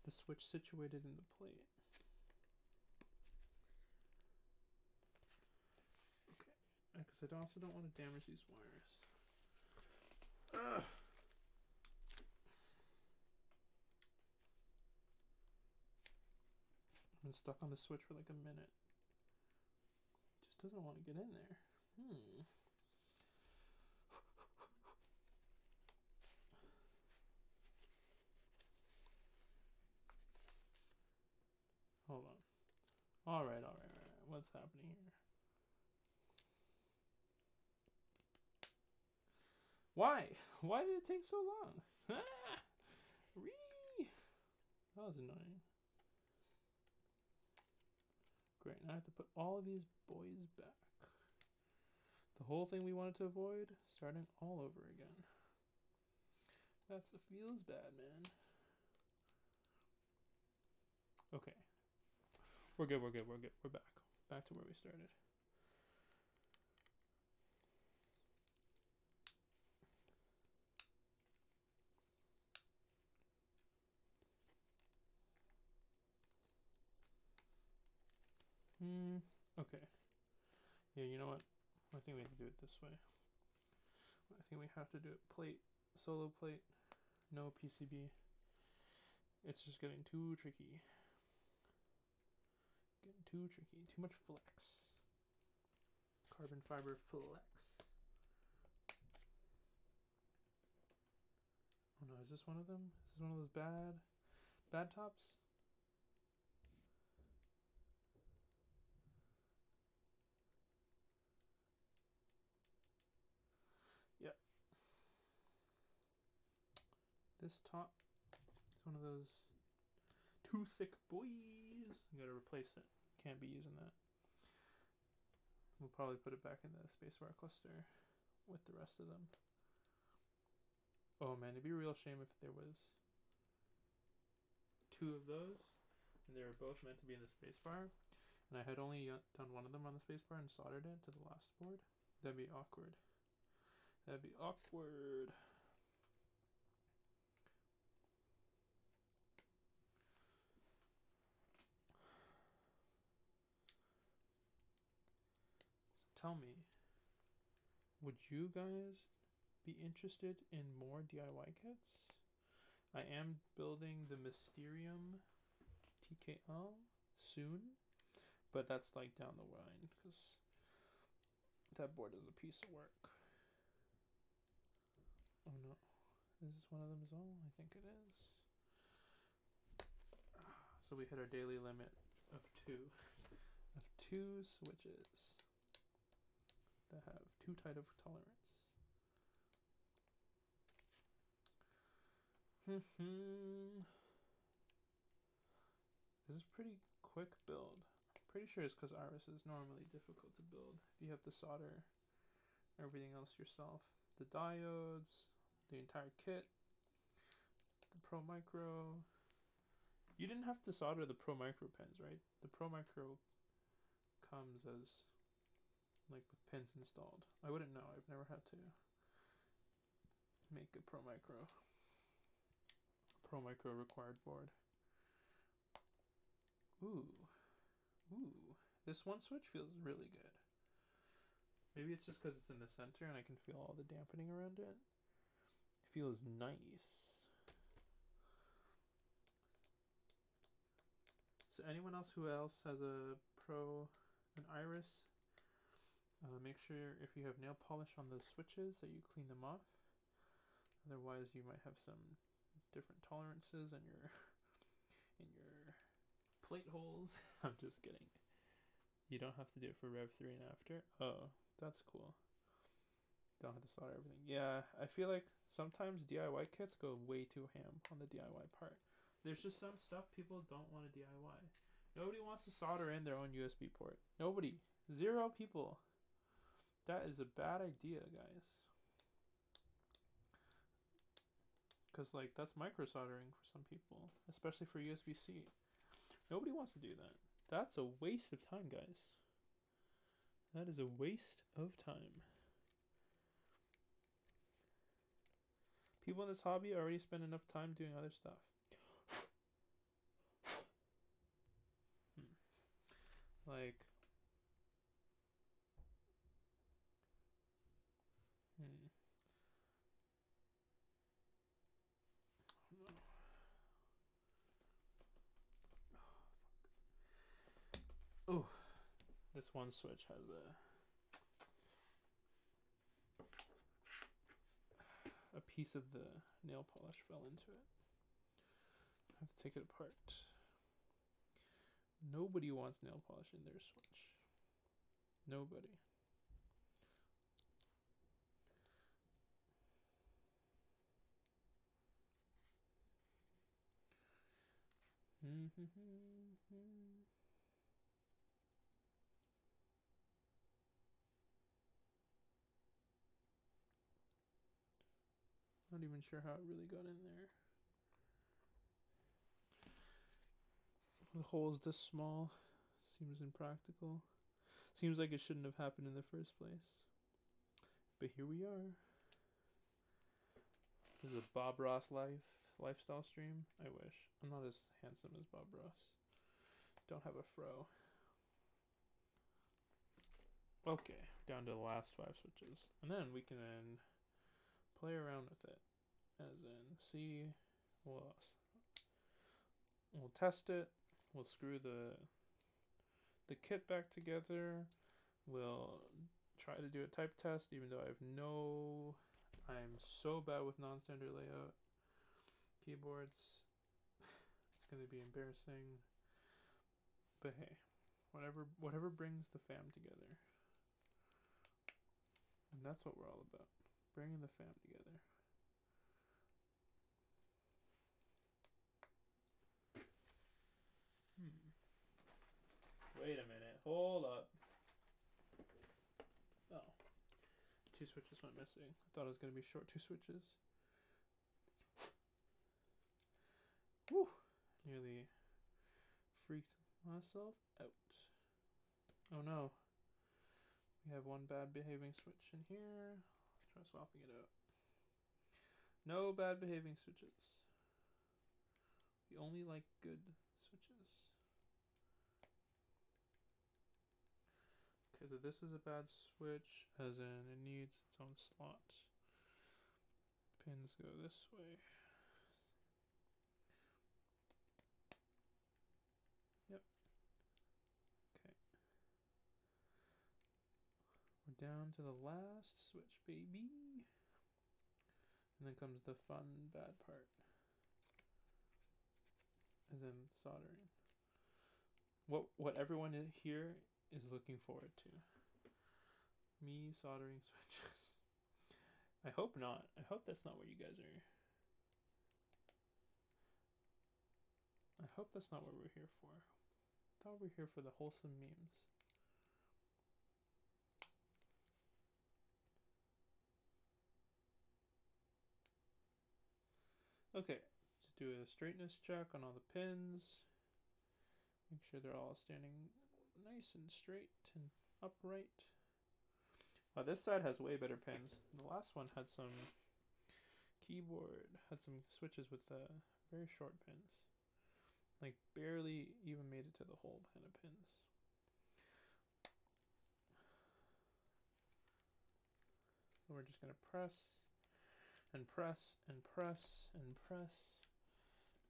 the switch situated in the plate. Okay, because I also don't want to damage these wires. Ugh. I've been stuck on the switch for like a minute. Just doesn't want to get in there. Hold on. All right. What's happening here? Why? Why did it take so long? That was annoying. Great, now I have to put all of these boys back. The whole thing we wanted to avoid, starting all over again. That feels bad, man. Okay. We're good. We're back. Back to where we started. Okay. Yeah, you know what? I think we have to do it this way. I think we have to do it plate, solo plate, no PCB. It's just getting too tricky. Too much flex. Carbon fiber flex. Oh no, is this one of them? Is this one of those bad tops? Yep. This top is one of those too thick boys. You gotta replace it. Can't be using that. We'll probably put it back in the spacebar cluster with the rest of them. Oh man, it'd be a real shame if there was two of those and they were both meant to be in the spacebar and I had only done one of them on the spacebar and soldered it to the last board. That'd be awkward. That'd be awkward. So tell me, would you guys be interested in more DIY kits? I am building the Mysterium TKL soon, but that's like down the line because that board is a piece of work. Oh no, is this one of them as well? I think it is. So we hit our daily limit of two switches that have too tight of tolerance. This is pretty quick build. I'm pretty sure it's because Iris is normally difficult to build. You have to solder everything else yourself. The diodes, the entire kit, the Pro Micro. You didn't have to solder the Pro Micro pins, right? The Pro Micro comes as like with pins installed. I wouldn't know. I've never had to make a Pro Micro required board. Ooh. This one switch feels really good. Maybe it's just because it's in the center and I can feel all the dampening around it. It feels nice. So anyone else who has an Iris Make sure if you have nail polish on those switches that you clean them off. Otherwise, you might have some different tolerances in your plate holes. I'm just kidding. You don't have to do it for Rev 3 and after. Oh, that's cool. Don't have to solder everything. Yeah, I feel like sometimes DIY kits go way too ham on the DIY part. There's just some stuff people don't want to DIY. Nobody wants to solder in their own USB port. Nobody. 0 people. That is a bad idea, guys. Because, like, that's micro soldering for some people, especially for USB-C. Nobody wants to do that. That's a waste of time, guys. That is a waste of time. People in this hobby already spend enough time doing other stuff. Like, oh, this one switch has a piece of the nail polish fell into it. I have to take it apart. Nobody wants nail polish in their switch. Nobody. Not even sure how it really got in there. The hole is this small. Seems impractical. Seems like it shouldn't have happened in the first place. But here we are. This is a Bob Ross lifestyle stream. I wish. I'm not as handsome as Bob Ross. Don't have a fro. Okay, down to the last 5 switches. And then we can then play around with it. As in, see, we'll test it. We'll screw the kit back together. We'll try to do a type test, even though I'm so bad with non-standard layout keyboards. It's gonna be embarrassing. But hey, whatever brings the fam together. And that's what we're all about. Bringing the fam together. Wait a minute. Hold up. Oh. 2 switches went missing. I thought it was going to be short 2 switches. Woo! Nearly freaked myself out. Oh no. We have one bad behaving switch in here. Let's try swapping it out. No bad behaving switches. We only like good switches. Okay, so this is a bad switch, as in it needs its own slot. Pins go this way. Yep. Okay. We're down to the last switch, baby. And then comes the fun bad part. As in soldering. What everyone here is looking forward to. Me soldering switches. I hope not. I hope that's not what you guys are. I hope that's not what we're here for. I thought we were here for the wholesome memes. Okay, to do a straightness check on all the pins. Make sure they're all standing nice and straight and upright. This side has way better pins. The last one had some had some switches with very short pins. Like barely even made it to the hole kind of pins. So we're just gonna press and press and press and press.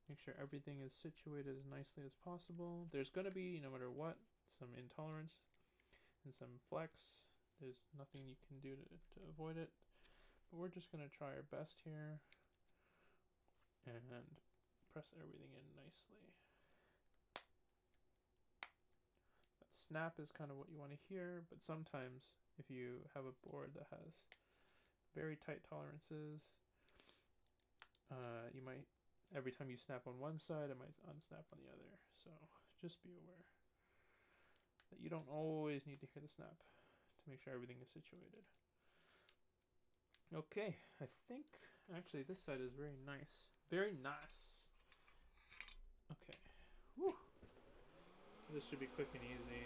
Make sure everything is situated as nicely as possible. There's gonna be, no matter what, some intolerance and some flex There's nothing you can do to avoid it. But we're just going to try our best here and press everything in nicely. That snap is kind of what you want to hear, but sometimes if you have a board that has very tight tolerances, you might, every time you snap on one side, it might unsnap on the other. So just be aware that you don't always need to hear the snap to make sure everything is situated. Okay, I think actually this side is very nice. Very nice. Okay. Whew. This should be quick and easy.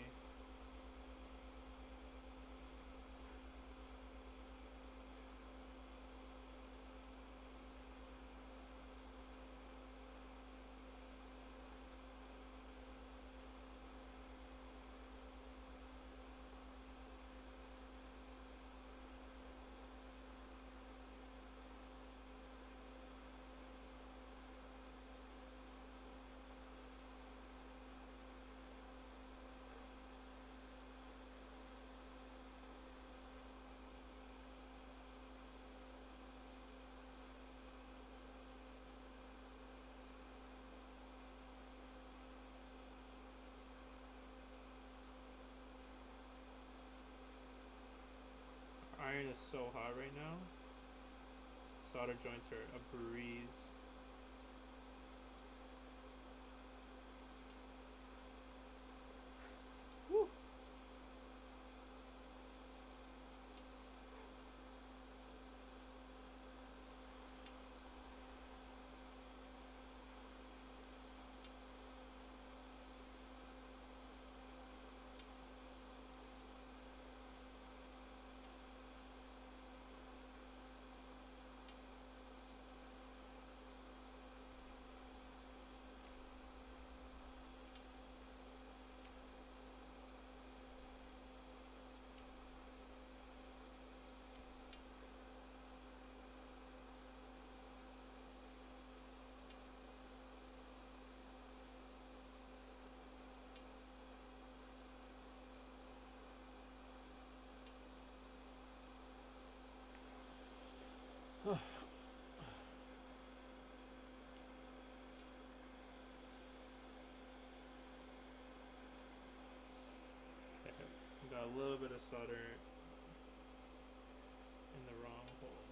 Iron is so hot right now. Solder joints are a breeze. Woo! Okay, we got a little bit of solder in the wrong hole.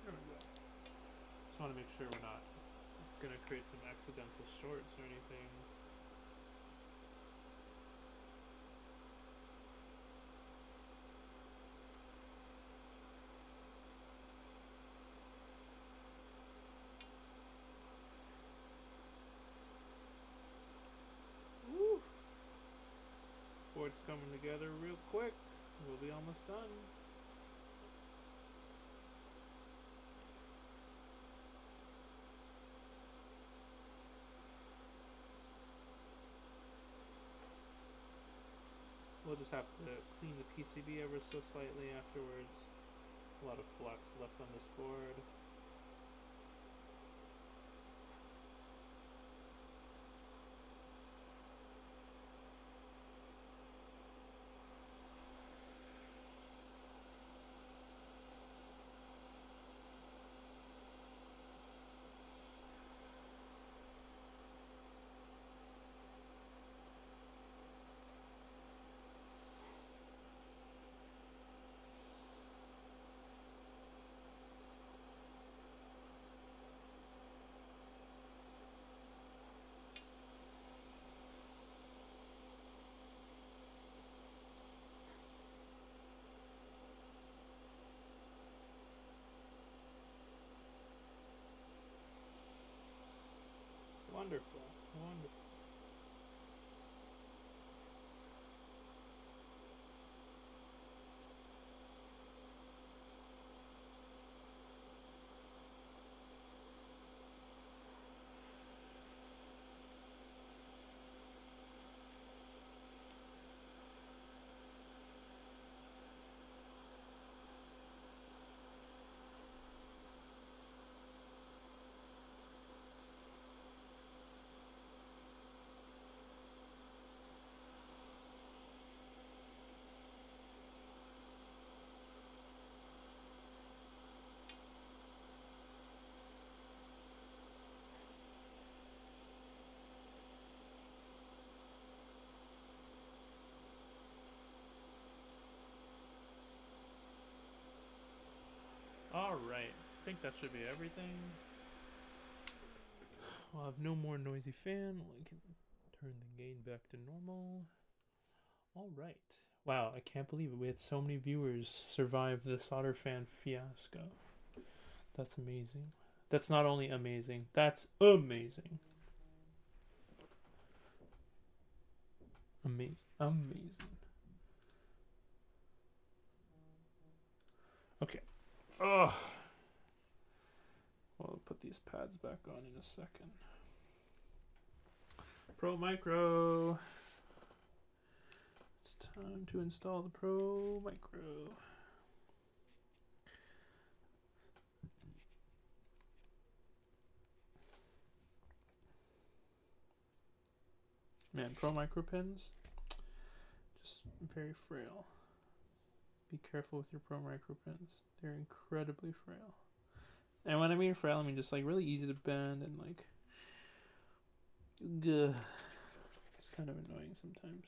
There we go. Just want to make sure we're not going to create some accidental shorts or anything. Woo! This board's coming together real quick. We'll be almost done. We'll just have to clean the PCB ever so slightly afterwards. A lot of flux left on this board. Wonderful, wonderful. think that should be everything. We'll have no more noisy fan. We can turn the gain back to normal. All right. Wow, I can't believe it. We had so many viewers survive the solder fan fiasco. That's amazing. That's not only amazing, that's amazing. Amazing. Okay. Ugh. We'll put these pads back on in a second. Pro Micro. It's time to install the Pro Micro. Man, Pro Micro pins, just very frail. Be careful with your Pro Micro pins. They're incredibly frail. And when I mean frail, I mean just like really easy to bend and like, ugh. It's kind of annoying sometimes.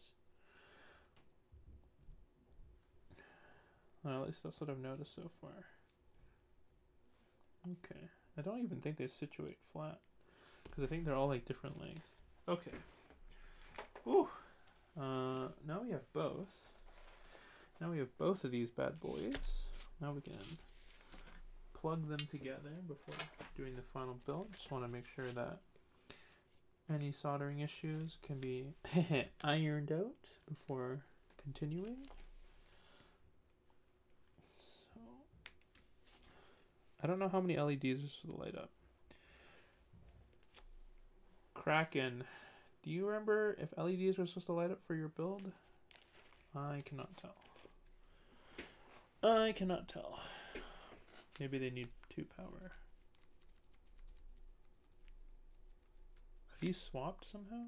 Well, at least that's what I've noticed so far. Okay, I don't even think they situate flat because I think they're all like different length. Okay. Ooh. Now we have both. Now we have both of these bad boys. Now we can plug them together before doing the final build. Just want to make sure that any soldering issues can be ironed out before continuing. So I don't know how many LEDs are supposed to light up. Kraken, do you remember if LEDs were supposed to light up for your build? I cannot tell. I cannot tell. Maybe they need 2 power. Have you swapped somehow?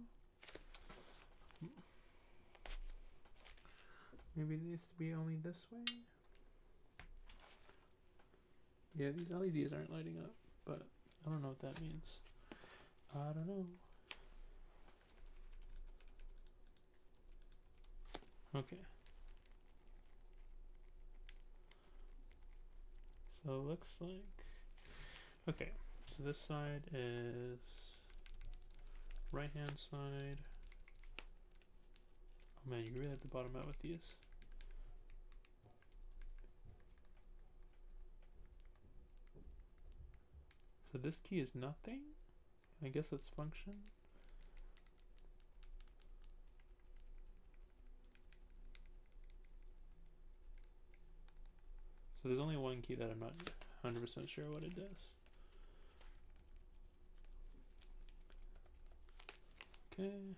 Maybe it needs to be only this way? Yeah, these LEDs aren't lighting up, but I don't know what that means. I don't know. Okay. So it looks like... Okay, so this side is right-hand side. Oh man, you really have to bottom out with these. So this key is nothing? I guess it's function. So there's only one key that I'm not 100% sure what it does. Okay.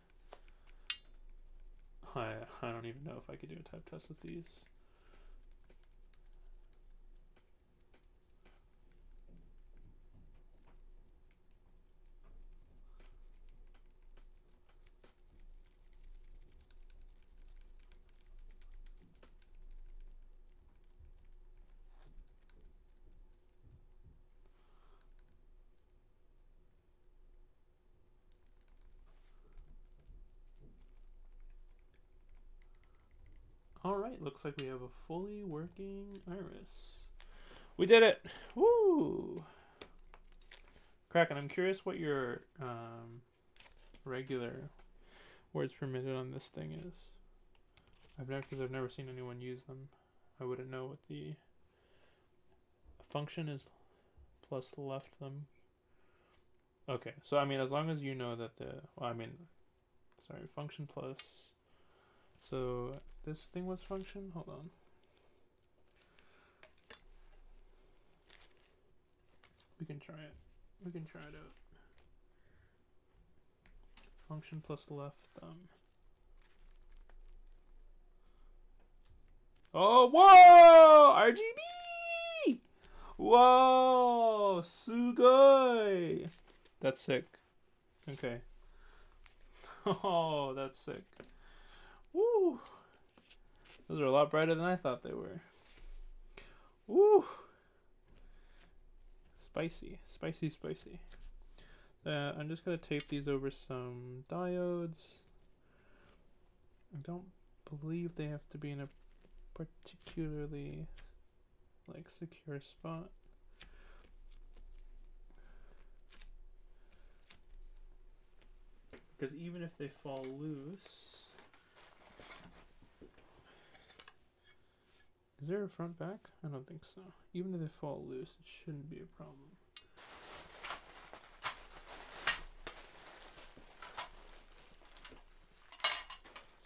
I don't even know if I could do a type test with these. Alright, looks like we have a fully working iris. We did it! Woo! Kraken, I'm curious what your regular words per minute on this thing is. Because I've never seen anyone use them. I wouldn't know what the function is plus left them. Okay, so I mean, as long as you know that the, well, I mean, sorry, function plus. So this thing was function. Hold on. We can try it. We can try it out. Function plus the left thumb. Oh, whoa! RGB! Whoa! Sugoi! That's sick. Okay. Oh, that's sick. Woo! Those are a lot brighter than I thought they were. Woo! Spicy. Spicy, spicy. I'm just going to tape these over some diodes. I don't believe they have to be in a particularly like secure spot. Because even if they fall loose, is there a front back? I don't think so. Even if they fall loose, it shouldn't be a problem.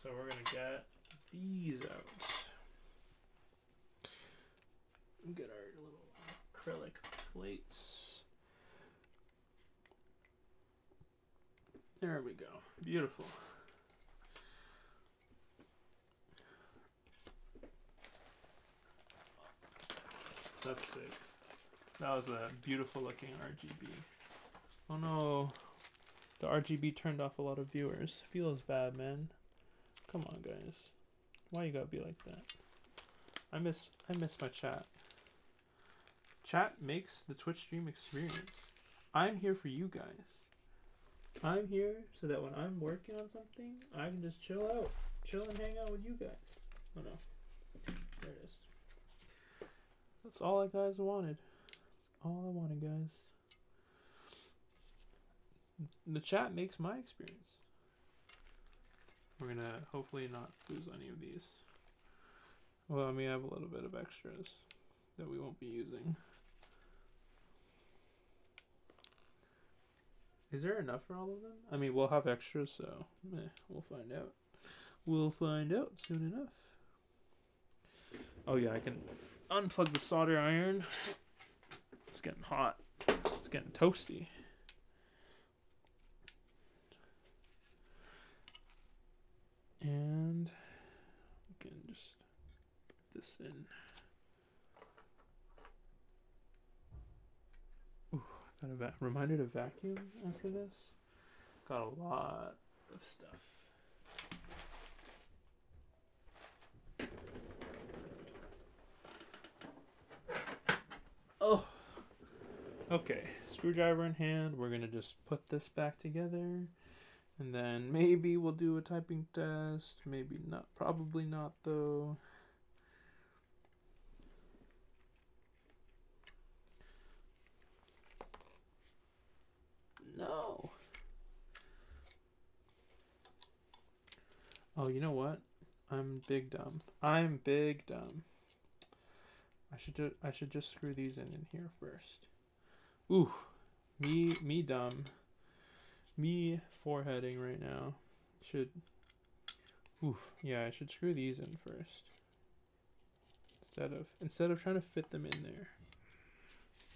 So we're gonna get these out. Get our little acrylic plates. There we go. Beautiful. That's sick. That was a beautiful looking RGB. Oh no. The RGB turned off a lot of viewers. Feels bad, man. Come on, guys. Why you gotta be like that? I miss my chat. Chat makes the Twitch stream experience. I'm here for you guys. I'm here so that when I'm working on something, I can just chill out. Chill and hang out with you guys. Oh no. There it is. That's all I guys wanted. That's all I wanted, guys. The chat makes my experience. We're gonna hopefully not lose any of these. Well, I mean, I have a little bit of extras that we won't be using. Is there enough for all of them? I mean, we'll have extras, so we'll find out. We'll find out soon enough. Oh yeah, I can unplug the solder iron. It's getting hot. It's getting toasty. And we can just put this in. Ooh, got a reminded to vacuum after this. Got a lot of stuff. Oh, okay. Screwdriver in hand. We're gonna just put this back together. And then maybe we'll do a typing test. Maybe not. Probably not, though. No. Oh, you know what? I'm big dumb. I'm big dumb. I should just screw these in here first. Ooh, me dumb. Me foreheading right now. Yeah, I should screw these in first. Instead of trying to fit them in there.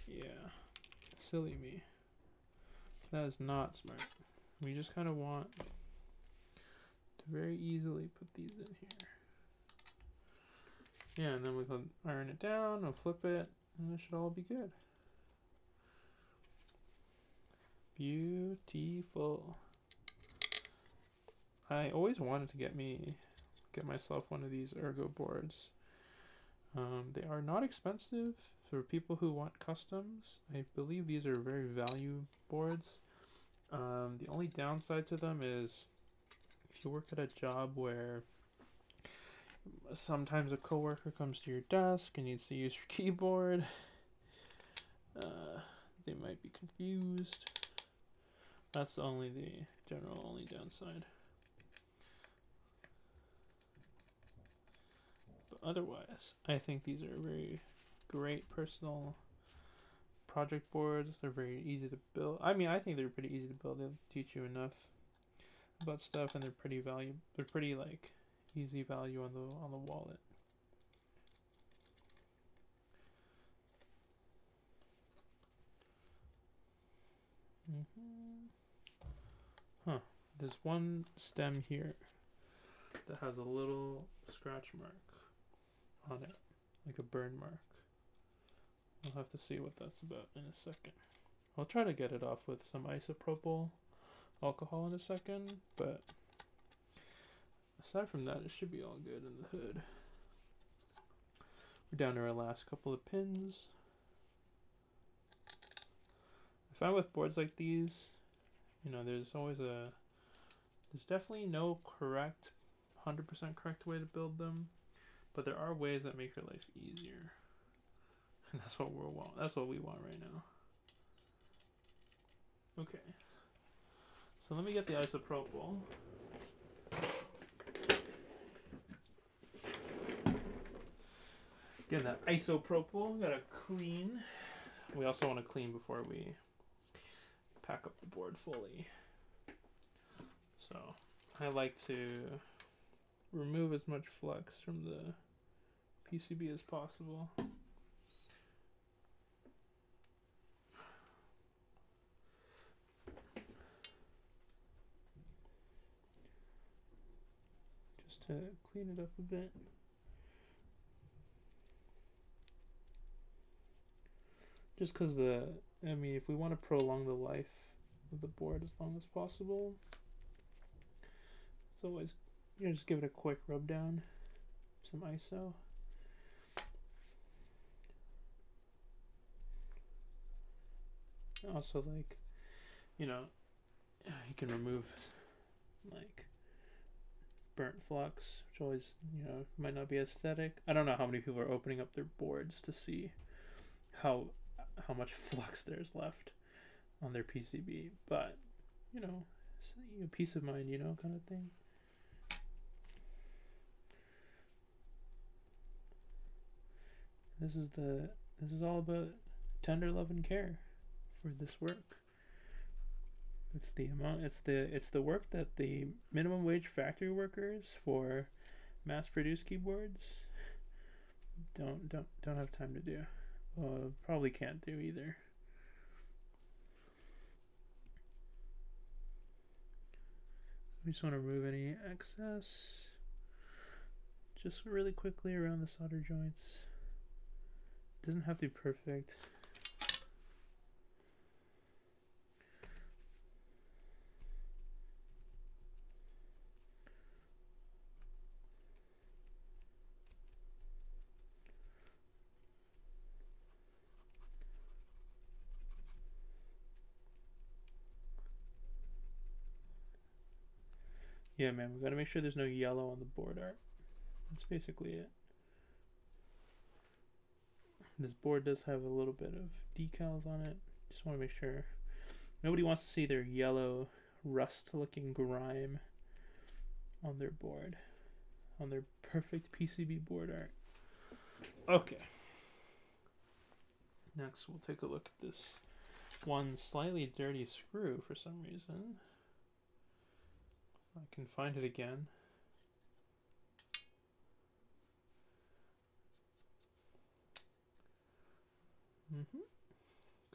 Yeah. Silly me. That is not smart. We just kind of want to very easily put these in here. Yeah, and then we can iron it down, we'll flip it, and it should all be good. Beautiful. I always wanted to get myself one of these ergo boards. They are not expensive for people who want customs. I believe these are very value boards. The only downside to them is if you work at a job where sometimes a coworker comes to your desk and needs to use your keyboard, they might be confused. That's the only downside. But otherwise, I think these are very great personal project boards. They're very easy to build. I mean, I think they're pretty easy to build. They'll teach you enough about stuff, and they're pretty like easy value on the wallet. Huh. There's one stem here that has a little scratch mark on it, like a burn mark. I'll have to see what that's about in a second. I'll try to get it off with some isopropyl alcohol in a second, but aside from that, it should be all good in the hood. We're down to our last couple of pins. I find with boards like these, you know, there's definitely no 100% correct way to build them, but there are ways that make your life easier. And that's what we want right now. Okay. So let me get the isopropyl. Get that isopropyl. Gotta clean. We also want to clean before we pack up the board fully. So I like to remove as much flux from the PCB as possible. Just to clean it up a bit. Just because I mean, if we want to prolong the life of the board as long as possible, it's always, just give it a quick rub down, some ISO. Also, like, you can remove like burnt flux, which always, might not be aesthetic. I don't know how many people are opening up their boards to see how much flux there's left on their PCB, but peace of mind, kind of thing. This is all about tender love and care for this work. It's the work that the minimum wage factory workers for mass-produced keyboards don't have time to do. Probably can't do either. We just want to remove any excess just really quickly around the solder joints. Doesn't have to be perfect. Yeah, man, we gotta make sure there's no yellow on the board art. That's basically it. This board does have a little bit of decals on it. Just want to make sure. Nobody wants to see their yellow rust-looking grime on their board, on their perfect PCB board art. Okay. Next, we'll take a look at this one slightly dirty screw for some reason. I can find it again.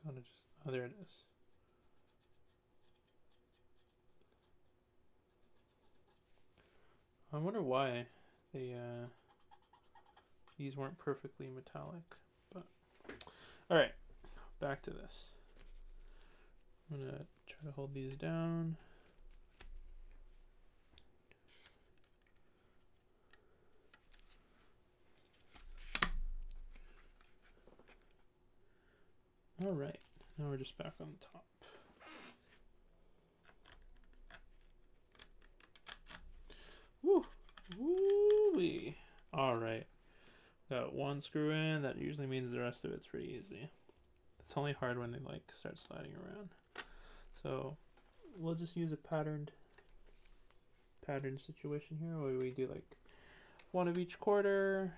Gotta just, oh, there it is. I wonder why these weren't perfectly metallic, but all right, back to this. I'm gonna try to hold these down. All right, now we're just back on the top. Woo! Woo-wee! All right, got one screw in. That usually means the rest of it's pretty easy. It's only hard when they like start sliding around. So we'll just use a pattern situation here, where we do like one of each corner,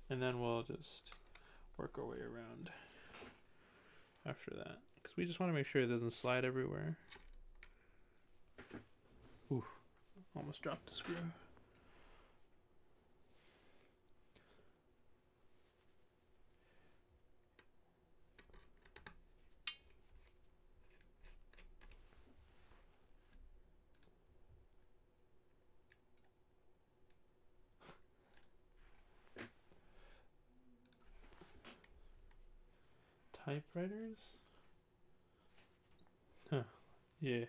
and then we'll just work our way around after that, because we just want to make sure it doesn't slide everywhere. Ooh, almost dropped the screw. Typewriters? Huh, yeah.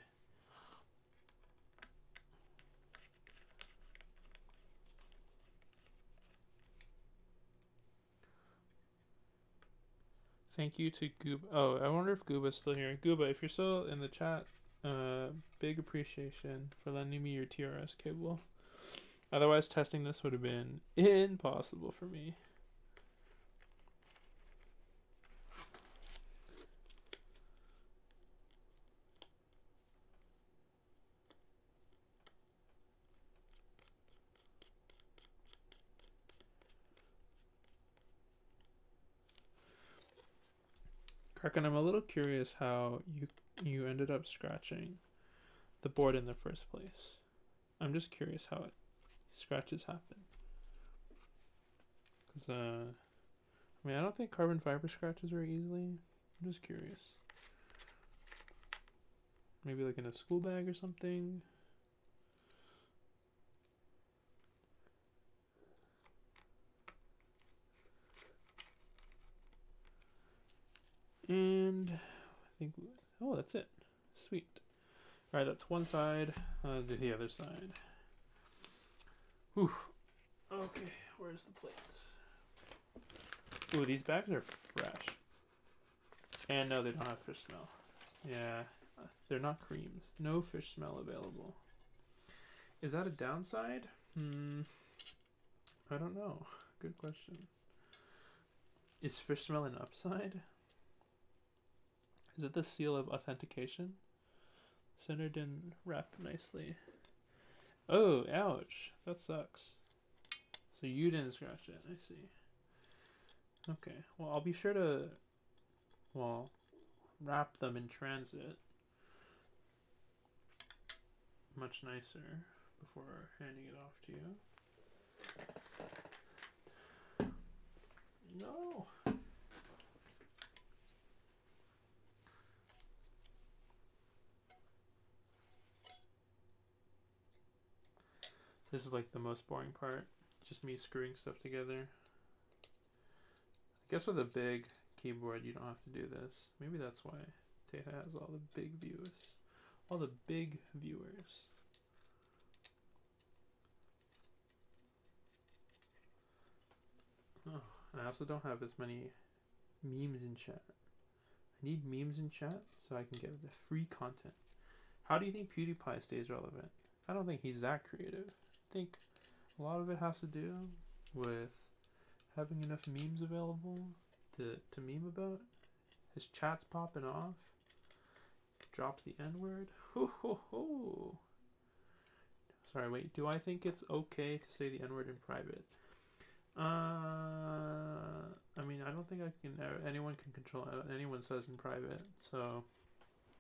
Thank you to Gooba. Oh, I wonder if Gooba's still here. Gooba, if you're still in the chat, big appreciation for lending me your TRS cable. Otherwise, testing this would have been impossible for me. Kraken, I'm a little curious how you ended up scratching the board in the first place. I'm just curious how scratches happen. Cause I mean, I don't think carbon fiber scratches very easily. I'm just curious. Maybe like in a school bag or something. And I think, oh, that's it. Sweet. All right, that's one side. The other side. Whew. Okay, where's the plates? Ooh, these bags are fresh. And no, they don't have fish smell. Yeah, they're not creams. No fish smell available. Is that a downside? I don't know. Good question. Is fish smell an upside? Is it the seal of authentication? Center didn't wrap nicely. Oh, ouch. That sucks. So you didn't scratch it, I see. Okay, well, I'll be sure to, well, wrap them in transit. Much nicer before handing it off to you. No. This is like the most boring part. Just me screwing stuff together. I guess with a big keyboard you don't have to do this. Maybe that's why Tata has all the big viewers. All the big viewers. Oh, I also don't have as many memes in chat. I need memes in chat so I can get the free content. How do you think PewDiePie stays relevant? I don't think he's that creative. I think a lot of it has to do with having enough memes available to meme about. His chat's popping off. Drops the N-word. Ho ho ho. Sorry, wait. Do I think it's okay to say the N-word in private? I mean, I don't think anyone can control what anyone says in private, so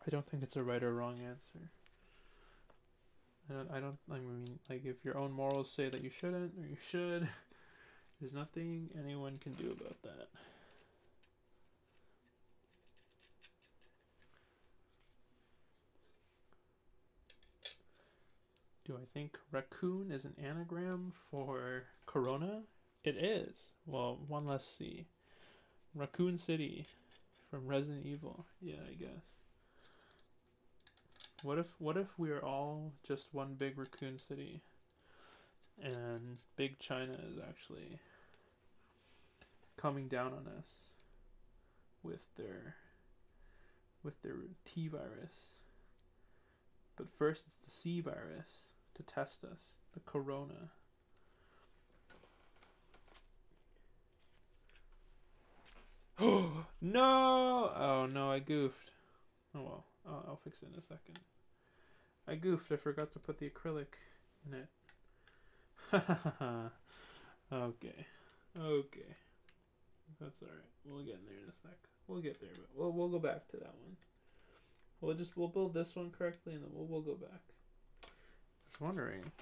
I don't think it's a right or wrong answer. I mean, like, if your own morals say that you shouldn't, or you should, there's nothing anyone can do about that. Do I think raccoon is an anagram for Corona? It is. Well, one less C. Raccoon City from Resident Evil. Yeah, I guess. What if we're all just one big raccoon city and big China is actually coming down on us with their T virus. But first it's the C virus to test us, the corona. Oh no! Oh no, I goofed. Oh well, I'll fix it in a second. I goofed. I forgot to put the acrylic in it. Okay. Okay. That's alright. We'll get in there in a sec. We'll get there, but we'll go back to that one. We'll build this one correctly and then we'll go back. I was wondering.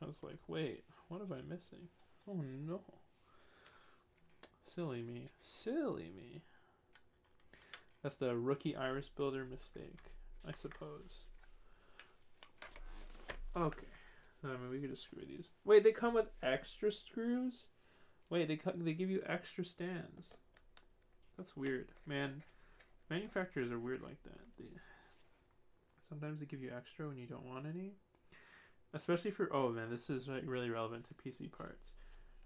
I was like, wait, what am I missing? Oh no. Silly me. Silly me. That's the rookie iris builder mistake, I suppose. Okay. I mean, we could just screw these. Wait, they come with extra screws? Wait, they give you extra stands. That's weird. Man, manufacturers are weird like that. Sometimes they give you extra when you don't want any. Especially for, oh man, this is like really relevant to PC parts.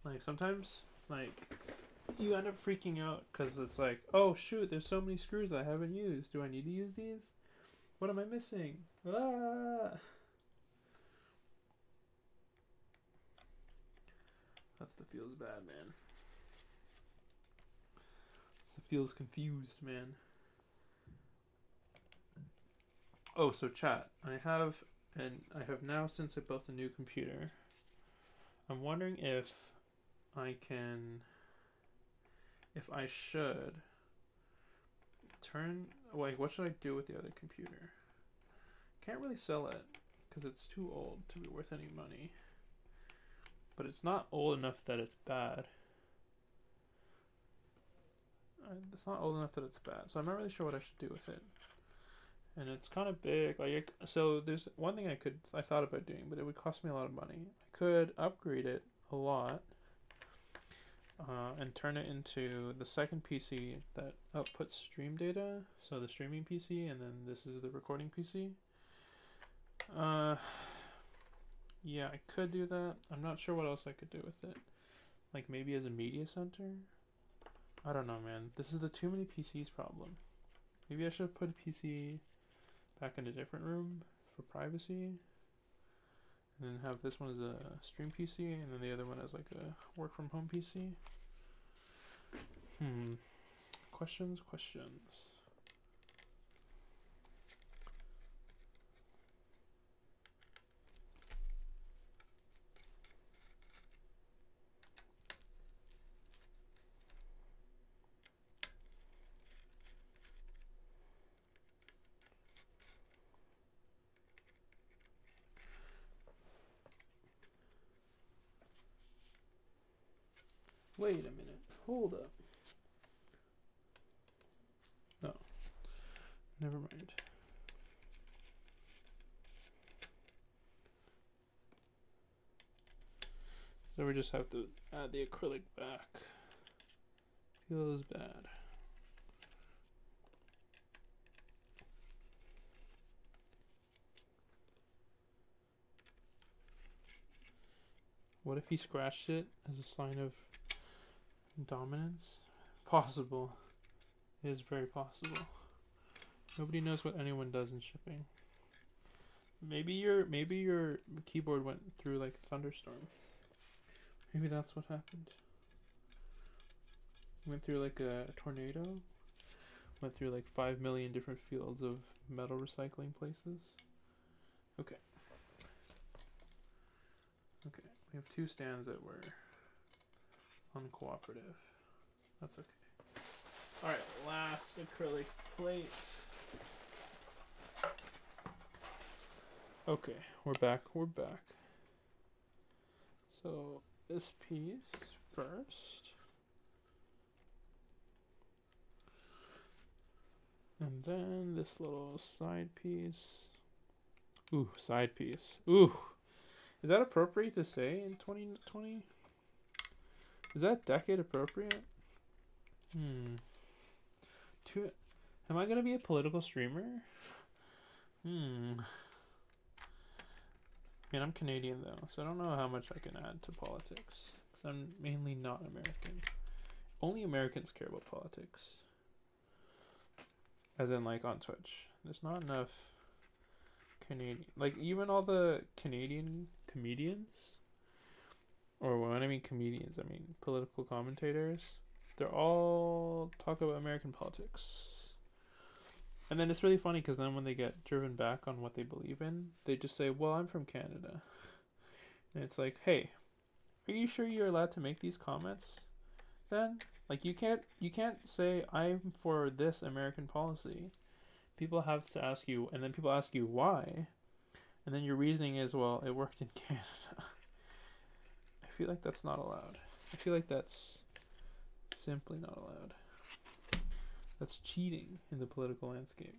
Like sometimes, like, you end up freaking out because it's like, oh shoot, there's so many screws that I haven't used. Do I need to use these? What am I missing? Ah! That's the feels bad, man. That's the feels confused, man. Oh, so chat. I have now, since I built a new computer, I'm wondering if I should Wait, what should I do with the other computer? Can't really sell it because it's too old to be worth any money. But it's not old enough that it's bad. It's not old enough that it's bad, so I'm not really sure what I should do with it. And it's kind of big. Like, so there's one thing I thought about doing, but it would cost me a lot of money. I could upgrade it a lot and turn it into the second PC that outputs stream data. So the streaming PC, and then this is the recording PC. Yeah, I could do that. I'm not sure what else I could do with it. Like maybe as a media center? I don't know, man. This is the too many PCs problem. Maybe I should put a PC back in a different room for privacy. And then have this one as a stream PC, and then the other one as like a work from home PC. Questions. Wait a minute. Hold up. No. Never mind. So we just have to add the acrylic back. Feels bad. What if he scratched it as a sign of dominance? Possible. It is very possible. Nobody knows what anyone does in shipping. Maybe your keyboard went through like a thunderstorm. Maybe that's what happened. Went through like a tornado. Went through like 5 million different fields of metal recycling places. Okay. Okay. We have two stands that were uncooperative. That's okay. Alright, last acrylic plate. Okay, we're back. So this piece first. And then this little side piece. Ooh, side piece. Ooh. Is that appropriate to say in 2020? Is that decade appropriate? Am I gonna be a political streamer? I mean, I'm Canadian though, so I don't know how much I can add to politics. Because I'm mainly not American. Only Americans care about politics. As in, like, on Twitch. There's not enough Canadian... Like, even all the Canadian comedians... Or when I mean comedians, I mean political commentators. They're all talk about American politics. And then it's really funny because then when they get driven back on what they believe in, they just say, well, I'm from Canada. And it's like, hey, are you sure you're allowed to make these comments then? Like, you can't say I'm for this American policy. People have to ask you, and then people ask you why. And then your reasoning is, well, it worked in Canada. I feel like that's not allowed. I feel like that's simply not allowed. That's cheating in the political landscape.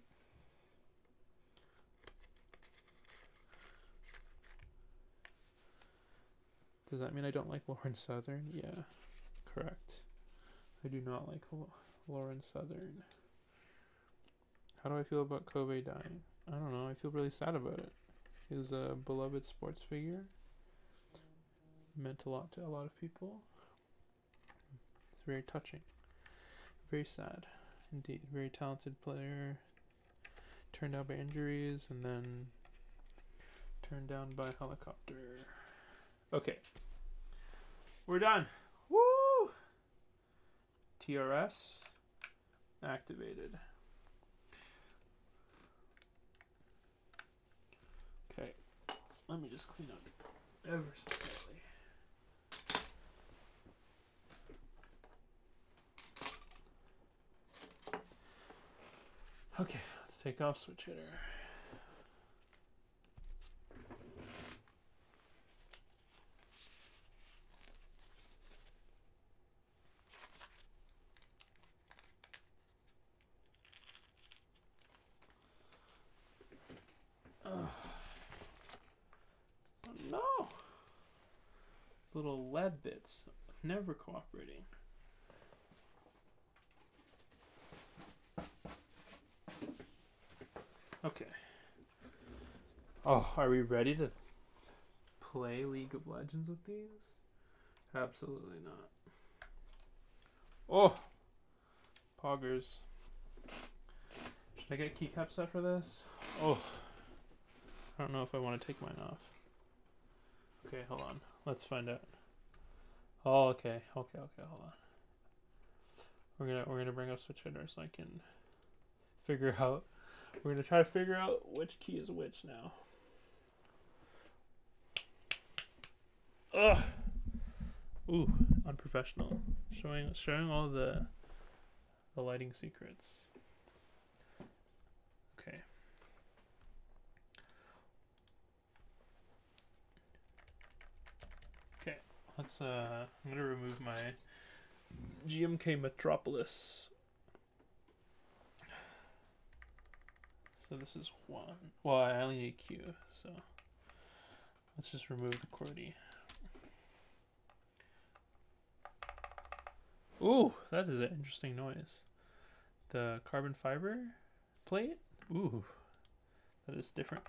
Does that mean I don't like Lauren Southern? Yeah, correct. I do not like Lauren Southern. How do I feel about Kobe dying? I don't know. I feel really sad about it. He was a beloved sports figure. Meant a lot to a lot of people. It's very touching. Very sad. Indeed. Very talented player. Turned out by injuries and then turned down by helicopter. Okay. We're done. Woo! TRS activated. Okay. Let me just clean up ever so slightly. Okay, let's take off switch hitter. Oh no! Little lead bits never cooperating. Okay. Oh, are we ready to play League of Legends with these? Absolutely not. Oh! Poggers. Should I get keycaps set for this? Oh. I don't know if I want to take mine off. Okay, hold on. Let's find out. Oh, okay. Okay, hold on. We're gonna bring up switch hitter so I can figure out. We're gonna try to figure out which key is which now. Ugh. Ooh, unprofessional. Showing all the lighting secrets. Okay. Okay. Let's I'm gonna remove my GMK Metropolis. So this is 1. Well, I only need Q, so let's just remove the QWERTY. Ooh, that is an interesting noise. The carbon fiber plate? Ooh, that is different.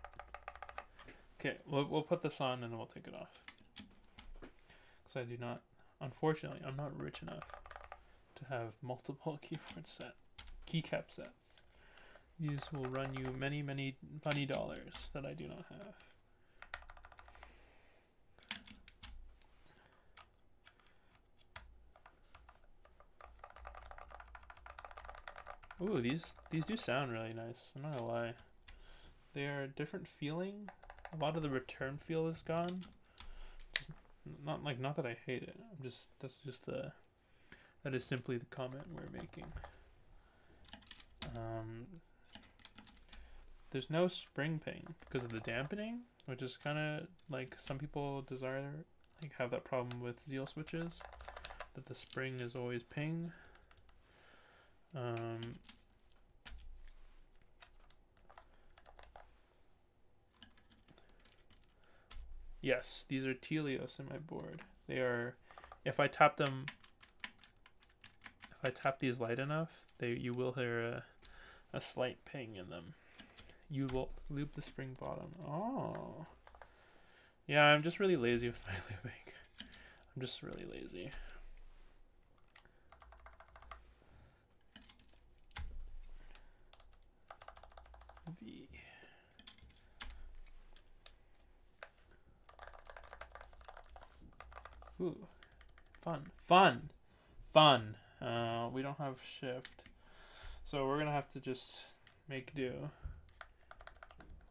Okay, we'll put this on and then we'll take it off. Because I do not, unfortunately, I'm not rich enough to have multiple keycap sets. These will run you many, many money dollars that I do not have. Ooh, these do sound really nice. I'm not gonna lie. They are a different feeling. A lot of the return feel is gone. Not that I hate it. That is simply the comment we're making. There's no spring ping because of the dampening, which is kind of like some people desire, like have that problem with Zeal switches, that the spring is always ping. Yes, these are Zealios in my board. They are, if I tap these light enough, you will hear a slight ping in them. You will loop the spring bottom. Oh. Yeah, I'm just really lazy with my looping. I'm just really lazy. V. Ooh. Fun. We don't have shift. So we're gonna have to just make do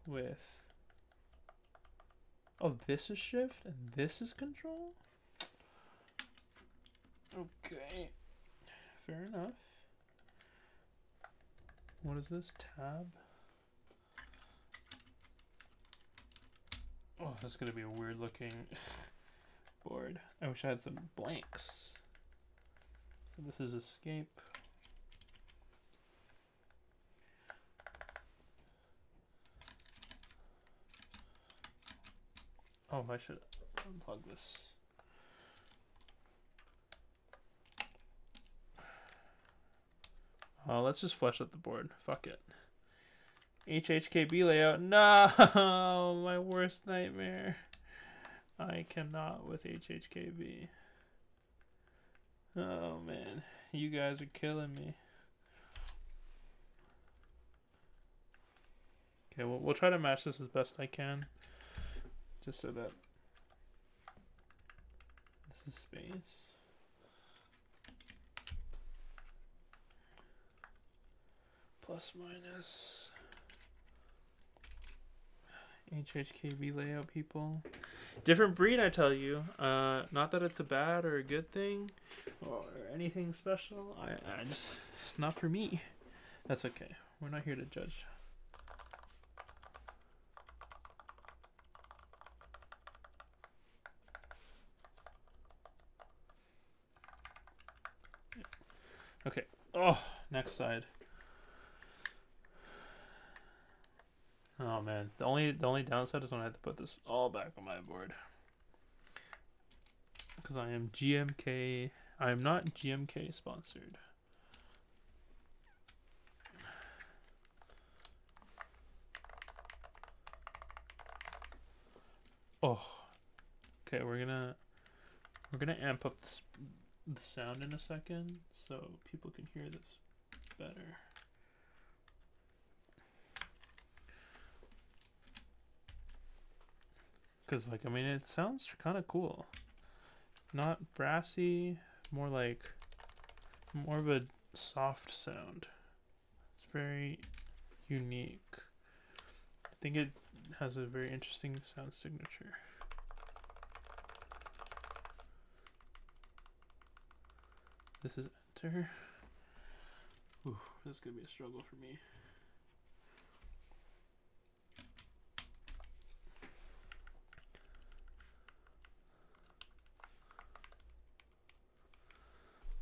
with, oh, this is shift and this is control? Okay, fair enough. What is this, tab? Oh, that's gonna be a weird looking board. I wish I had some blanks. So this is escape. Oh, I should unplug this. Let's just flesh out the board. Fuck it. HHKB layout. No, my worst nightmare. I cannot with HHKB. Oh man, you guys are killing me. Okay, we'll try to match this as best I can. Just so that this is space. Plus minus. HHKB layout people. Different breed, I tell you. Not that it's a bad or a good thing or anything special. I just, it's not for me. That's okay. We're not here to judge. Okay. Oh, next side. Oh man, the only downside is when I have to put this all back on my board. Because I am GMK. I am not GMK sponsored. Oh, okay. We're gonna amp up the sound in a second so people can hear this better. Because, like, I mean, it sounds kind of cool. Not brassy, more of a soft sound. It's very unique. I think it has a very interesting sound signature. This is enter. Ooh, this is gonna be a struggle for me.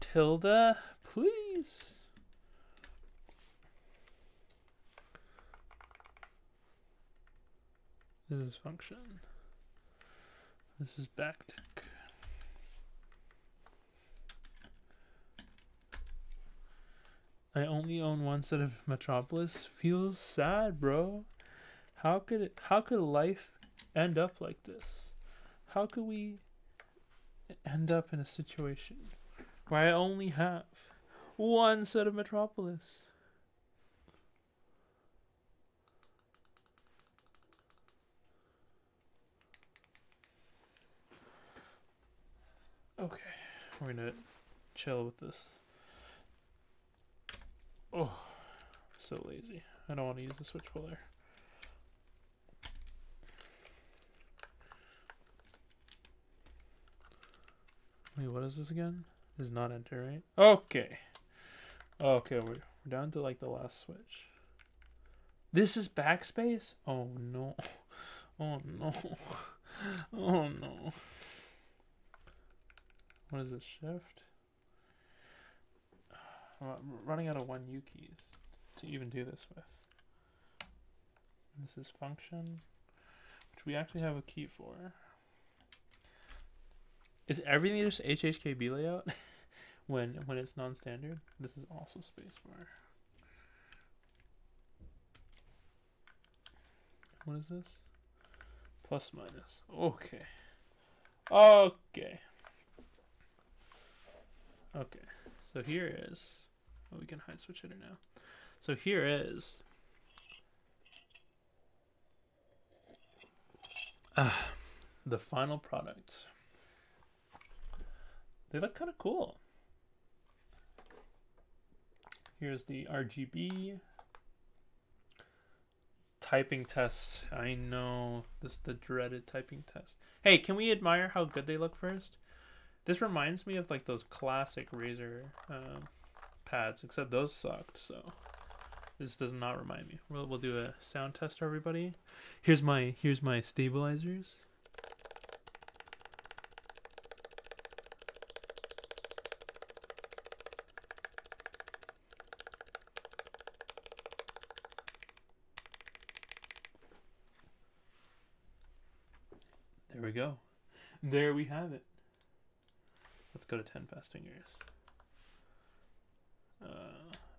Tilde, please. This is function. This is backtick. I only own one set of Metropolis. Feels sad, bro. How could life end up like this? How could we end up in a situation where I only have one set of Metropolis? Okay, we're gonna chill with this. Oh, so lazy. I don't want to use the switch puller. Wait, what is this again? This is not enter, right? Okay. Okay, we're down to like the last switch. This is backspace? Oh no. Oh no. Oh no. What is this? Shift? I'm running out of 1U keys to even do this with. This is function, which we actually have a key for. Is everything just HHKB layout when it's non-standard? This is also spacebar. What is this? Plus minus. Okay. Okay. Okay. So here is. Oh, we can hide switch hitter now. So here is. The final product. They look kind of cool. Here's the RGB typing test. I know this is the dreaded typing test. Hey, can we admire how good they look first? This reminds me of like those classic Razer pads, except those sucked. So this does not remind me. We'll do a sound test for everybody. Here's my stabilizers. There we go. There we have it. Let's go to 10 fast fingers.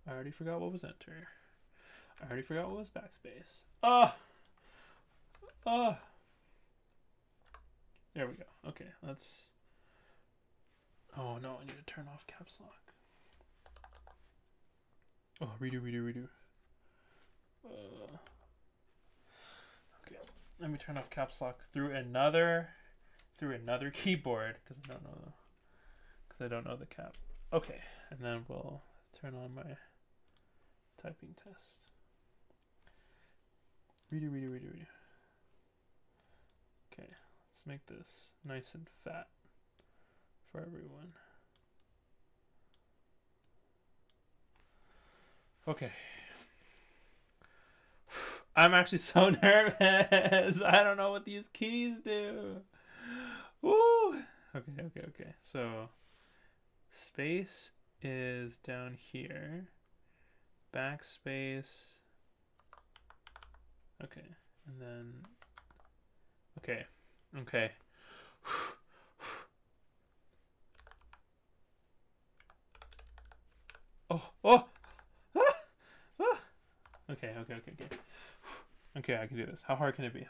I already forgot what was enter. I already forgot what was backspace. There we go. Okay, let's. Oh no, I need to turn off caps lock. Oh, redo. Okay, let me turn off caps lock through another keyboard because I don't know the cap. Okay, and then we'll turn on my typing test. Redo. Okay, let's make this nice and fat for everyone. Okay. I'm actually so nervous. I don't know what these keys do. Woo! Okay. So space is down here. Backspace. Okay. And then okay. Oh. Okay. Okay, I can do this. How hard can it be?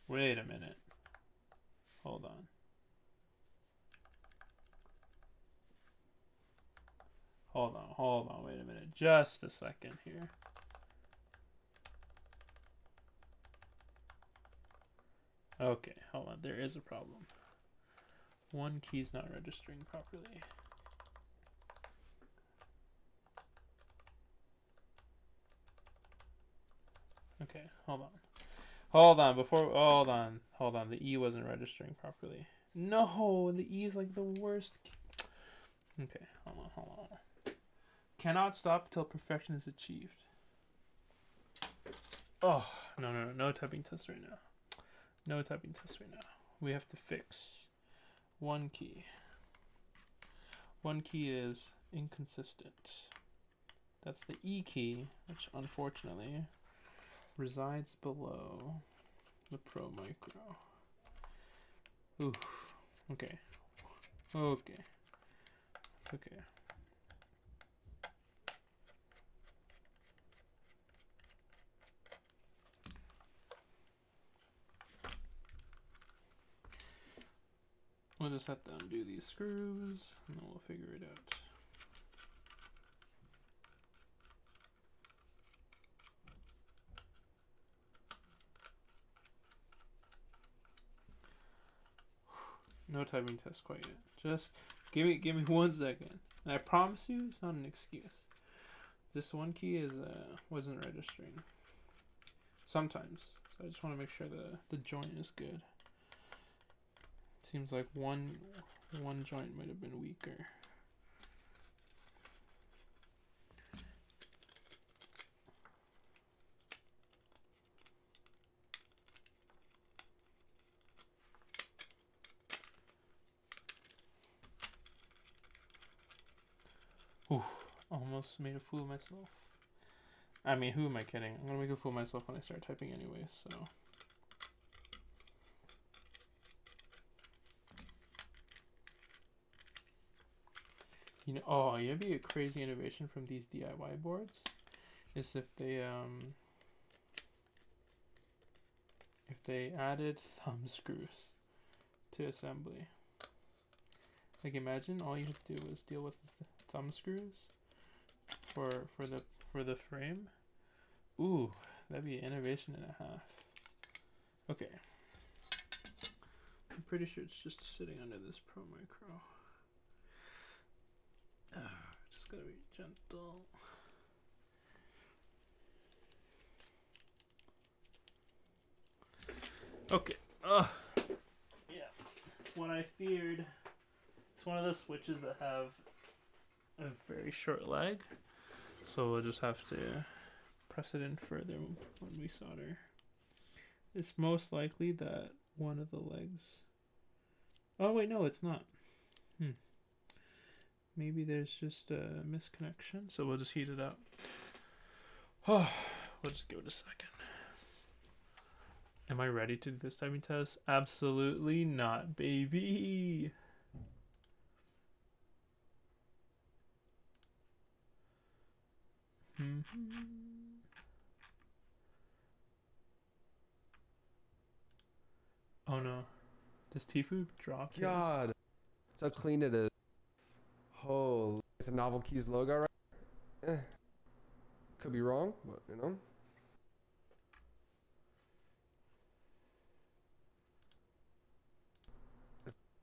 Wait a minute. Hold on. Wait a minute. Just a second here. Okay, hold on. There is a problem. One key's not registering properly. Okay, hold on. Hold on. The E wasn't registering properly. No, the E is like the worst. Okay, hold on. Cannot stop until perfection is achieved. Oh, no typing test right now. We have to fix one key. One key is inconsistent. That's the E key, which unfortunately resides below the Pro Micro. Ooh, okay. It's okay. We'll just have to undo these screws, and then we'll figure it out. No typing test quite yet. Just give me 1 second. And I promise you, it's not an excuse. This one key is wasn't registering. Sometimes, so I just want to make sure the joint is good. Seems like one joint might have been weaker. Ooh, almost made a fool of myself. I mean, who am I kidding? I'm gonna make a fool of myself when I start typing anyway, so. You know, it'd be a crazy innovation from these DIY boards is if they added thumb screws to assembly. Like imagine all you have to do is deal with the thumb screws for the frame. Ooh, that'd be an innovation and a half. Okay. I'm pretty sure it's just sitting under this Pro Micro. Just gotta be gentle. Okay. Yeah. It's what I feared. It's one of those switches that have a very short leg, so we'll just have to press it in further when we solder. It's most likely that one of the legs. Oh wait, no, it's not. Maybe there's just a misconnection, so we'll just heat it up. Oh, we'll just give it a second. Am I ready to do this typing test? Absolutely not, baby. Oh no. Does Tifu drop his? God. That's how clean it is. Holy. It's a Novel Keys logo, right? Could be wrong, but you know.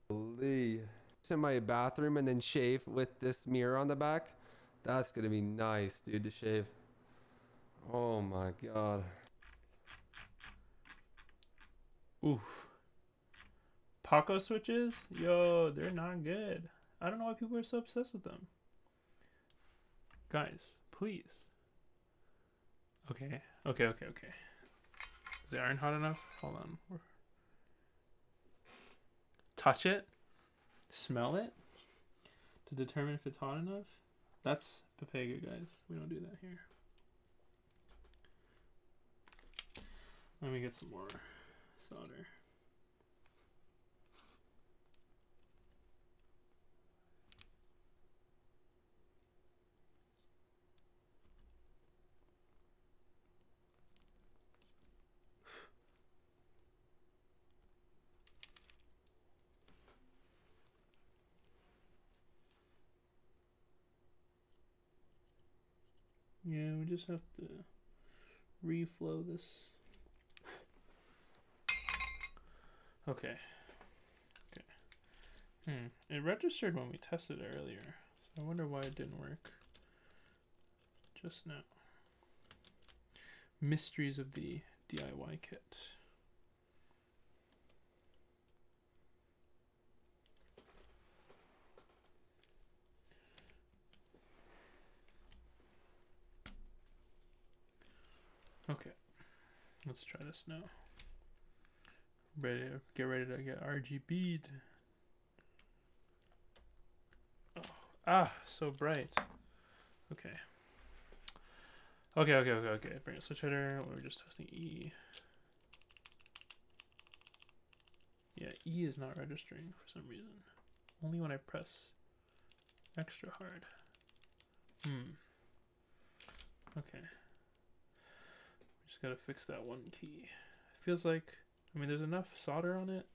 Holy. It's in my bathroom and then shave with this mirror on the back. That's gonna be nice, dude, to shave. Oh my god. Oof. Paco switches? Yo, they're not good. I don't know why people are so obsessed with them. Guys, please. Okay. Okay, okay, okay. Is the iron hot enough? Hold on. Touch it? Smell it? To determine if it's hot enough? That's Papega, guys. We don't do that here. Let me get some more solder. Yeah, we just have to reflow this. Okay. Okay. It registered when we tested it earlier. So I wonder why it didn't work just now. Mysteries of the DIY kit. Okay, let's try this now. Get ready to get RGB'd. Oh, so bright. Okay. Okay. Bring a switch header. We're just testing E. Yeah, E is not registering for some reason. Only when I press extra hard. Okay. Just gotta fix that one key. It feels like, I mean, there's enough solder on it.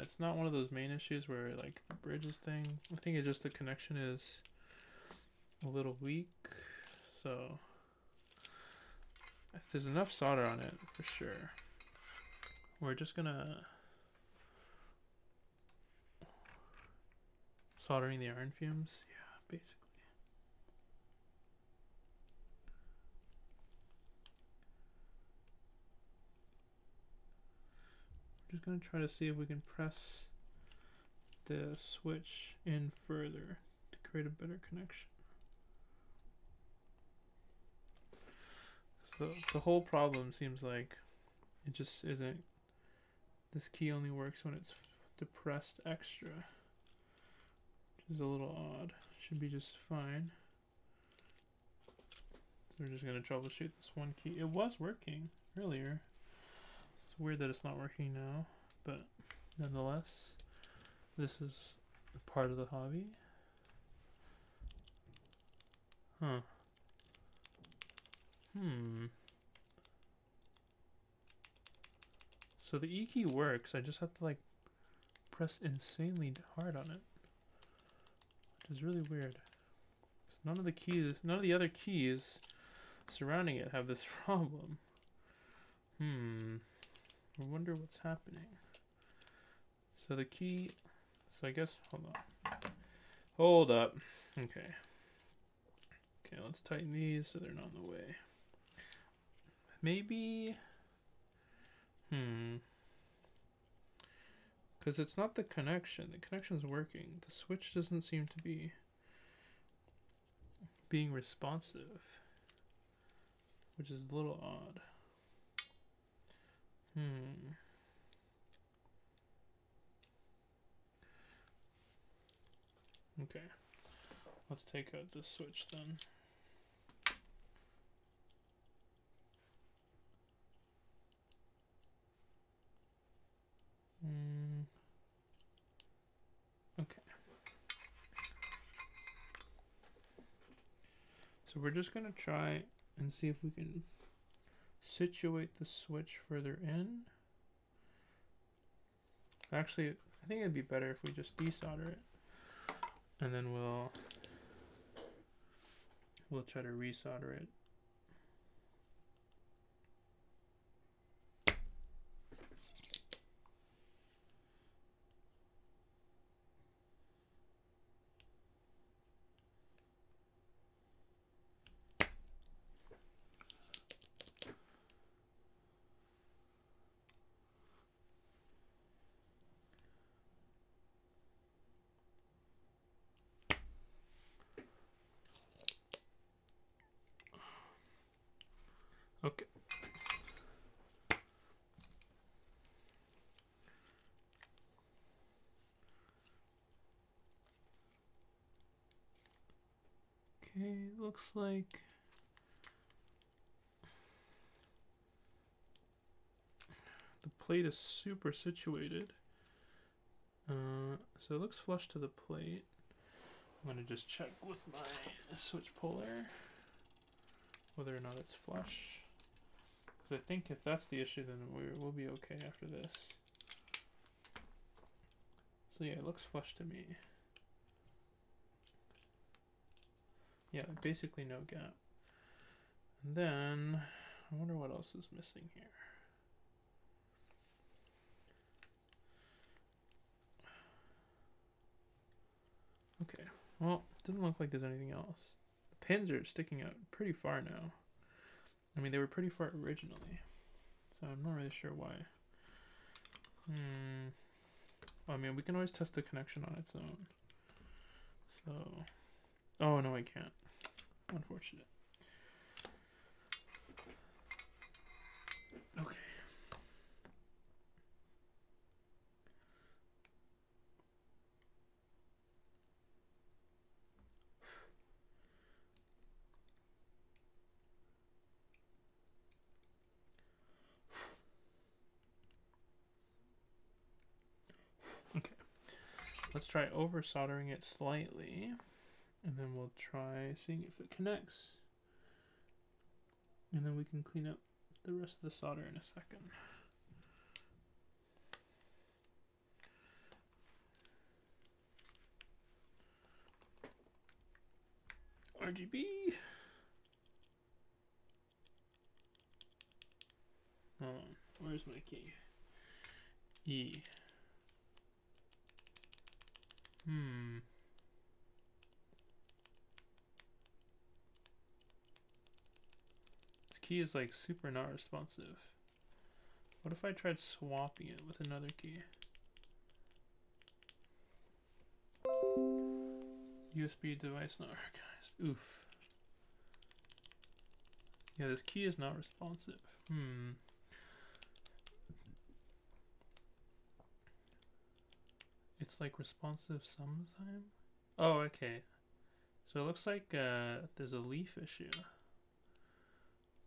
It's not one of those main issues where like the bridges thing. I think it's just the connection is a little weak. So if there's enough solder on it for sure. We're just gonna soldering the iron fumes. Yeah, basically. Just gonna try to see if we can press the switch in further to create a better connection. So the whole problem seems like it just isn't. This key only works when it's depressed extra, which is a little odd. Should be just fine. So we're just gonna troubleshoot this one key. It was working earlier. It's weird that it's not working now, but nonetheless, this is part of the hobby. Huh. So the E key works, I just have to like press insanely hard on it, which is really weird. So none of the other keys surrounding it have this problem. I wonder what's happening. So the key, so I guess, hold up. Okay, let's tighten these so they're not in the way. Maybe, because it's not the connection. The connection's working. The switch doesn't seem to be being responsive, which is a little odd. Okay, let's take out this switch then. Okay. So we're just gonna try and see if we can situate the switch further in. Actually, I think it'd be better if we just desolder it, and then we'll try to resolder it. Okay, looks like the plate is super situated. So it looks flush to the plate. I'm gonna just check with my switch puller whether or not it's flush. Because I think if that's the issue, then we'll be okay after this. So yeah, it looks flush to me. Yeah, basically no gap. And then, I wonder what else is missing here. Okay, well, doesn't look like there's anything else. The pins are sticking out pretty far now. I mean, they were pretty far originally, so I'm not really sure why. I mean, we can always test the connection on its own. So, oh no, I can't. Unfortunate. Okay. Okay. Let's try over soldering it slightly, and then we'll try seeing if it connects. And then we can clean up the rest of the solder in a second. RGB. Hold on. Where's my key? E. This key is like super not responsive. What if I tried swapping it with another key? USB device not recognized. Oof. Yeah, this key is not responsive. It's like responsive sometime. Oh, okay. So it looks like there's a leaf issue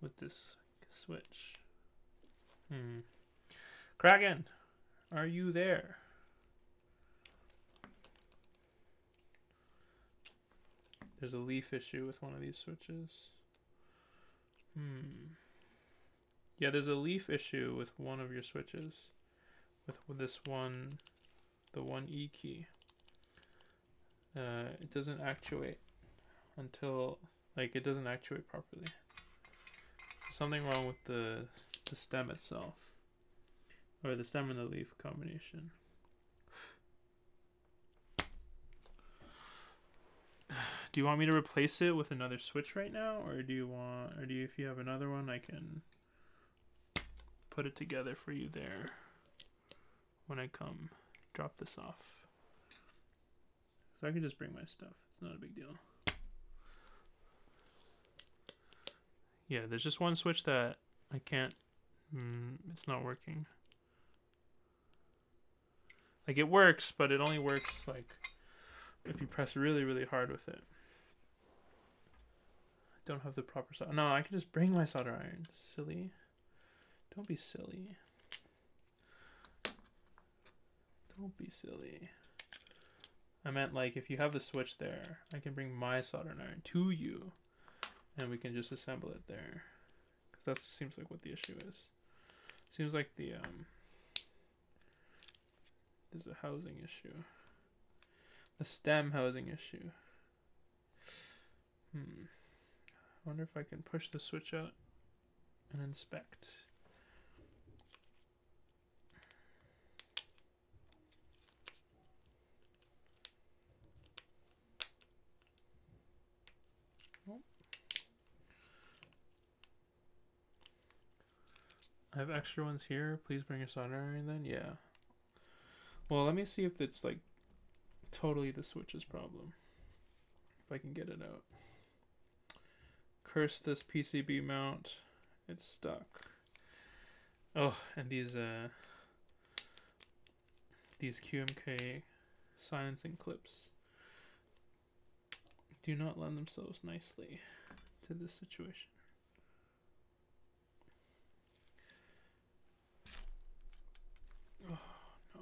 with this switch. Kraken, are you there? There's a leaf issue with one of these switches. Yeah, there's a leaf issue with one of your switches. With this one, the 1E key. It doesn't actuate until, like, it doesn't actuate properly. There's something wrong with the stem itself. Or the stem and the leaf combination. Do you want me to replace it with another switch right now, or do you if you have another one, I can put it together for you there when I come drop this off. So I can just bring my stuff. It's not a big deal. Yeah, there's just one switch that I can't, it's not working. Like, it works, but it only works like if you press really, really hard with it. Don't have the proper solder. No, I can just bring my solder iron. Silly. Don't be silly. Don't be silly. I meant, like, if you have the switch there, I can bring my soldering iron to you, and we can just assemble it there. Because that just seems like what the issue is. Seems like the, there's a housing issue. The stem housing issue. I wonder if I can push the switch out and inspect. Oh. I have extra ones here. Please bring your solder iron then. Yeah. Well, let me see if it's like totally the switch's problem. If I can get it out. Curse this PCB mount. It's stuck. Oh, and these QMK silencing clips do not lend themselves nicely to this situation. Oh no,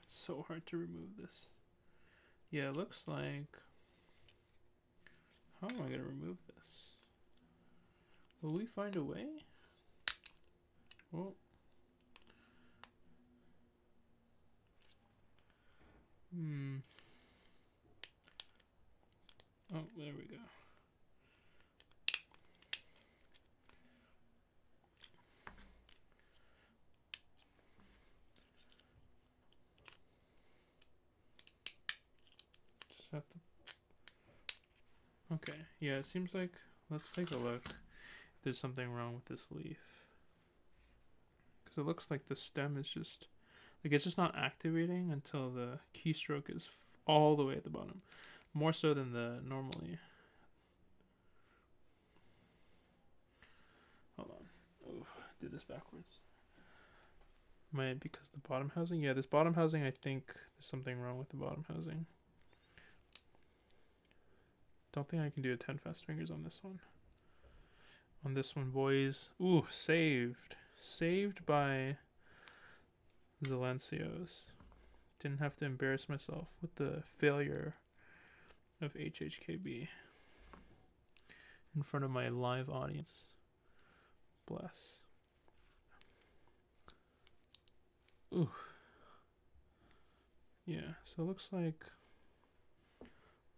it's so hard to remove this. Yeah, it looks like, how am I gonna remove this? Will we find a way? Oh. Oh, there we go. Just have to. Okay, yeah, it seems like, let's take a look if there's something wrong with this leaf. Because it looks like the stem is just, like it's just not activating until the keystroke is all the way at the bottom. More so than the normally. Hold on. Oh, I did this backwards. Because the bottom housing? Yeah, this bottom housing, I think there's something wrong with the bottom housing. Don't think I can do a 10 fast fingers on this one. On this one, boys. Ooh, saved. Saved by Zealiencios. Didn't have to embarrass myself with the failure of HHKB in front of my live audience. Bless. Ooh. Yeah, so it looks like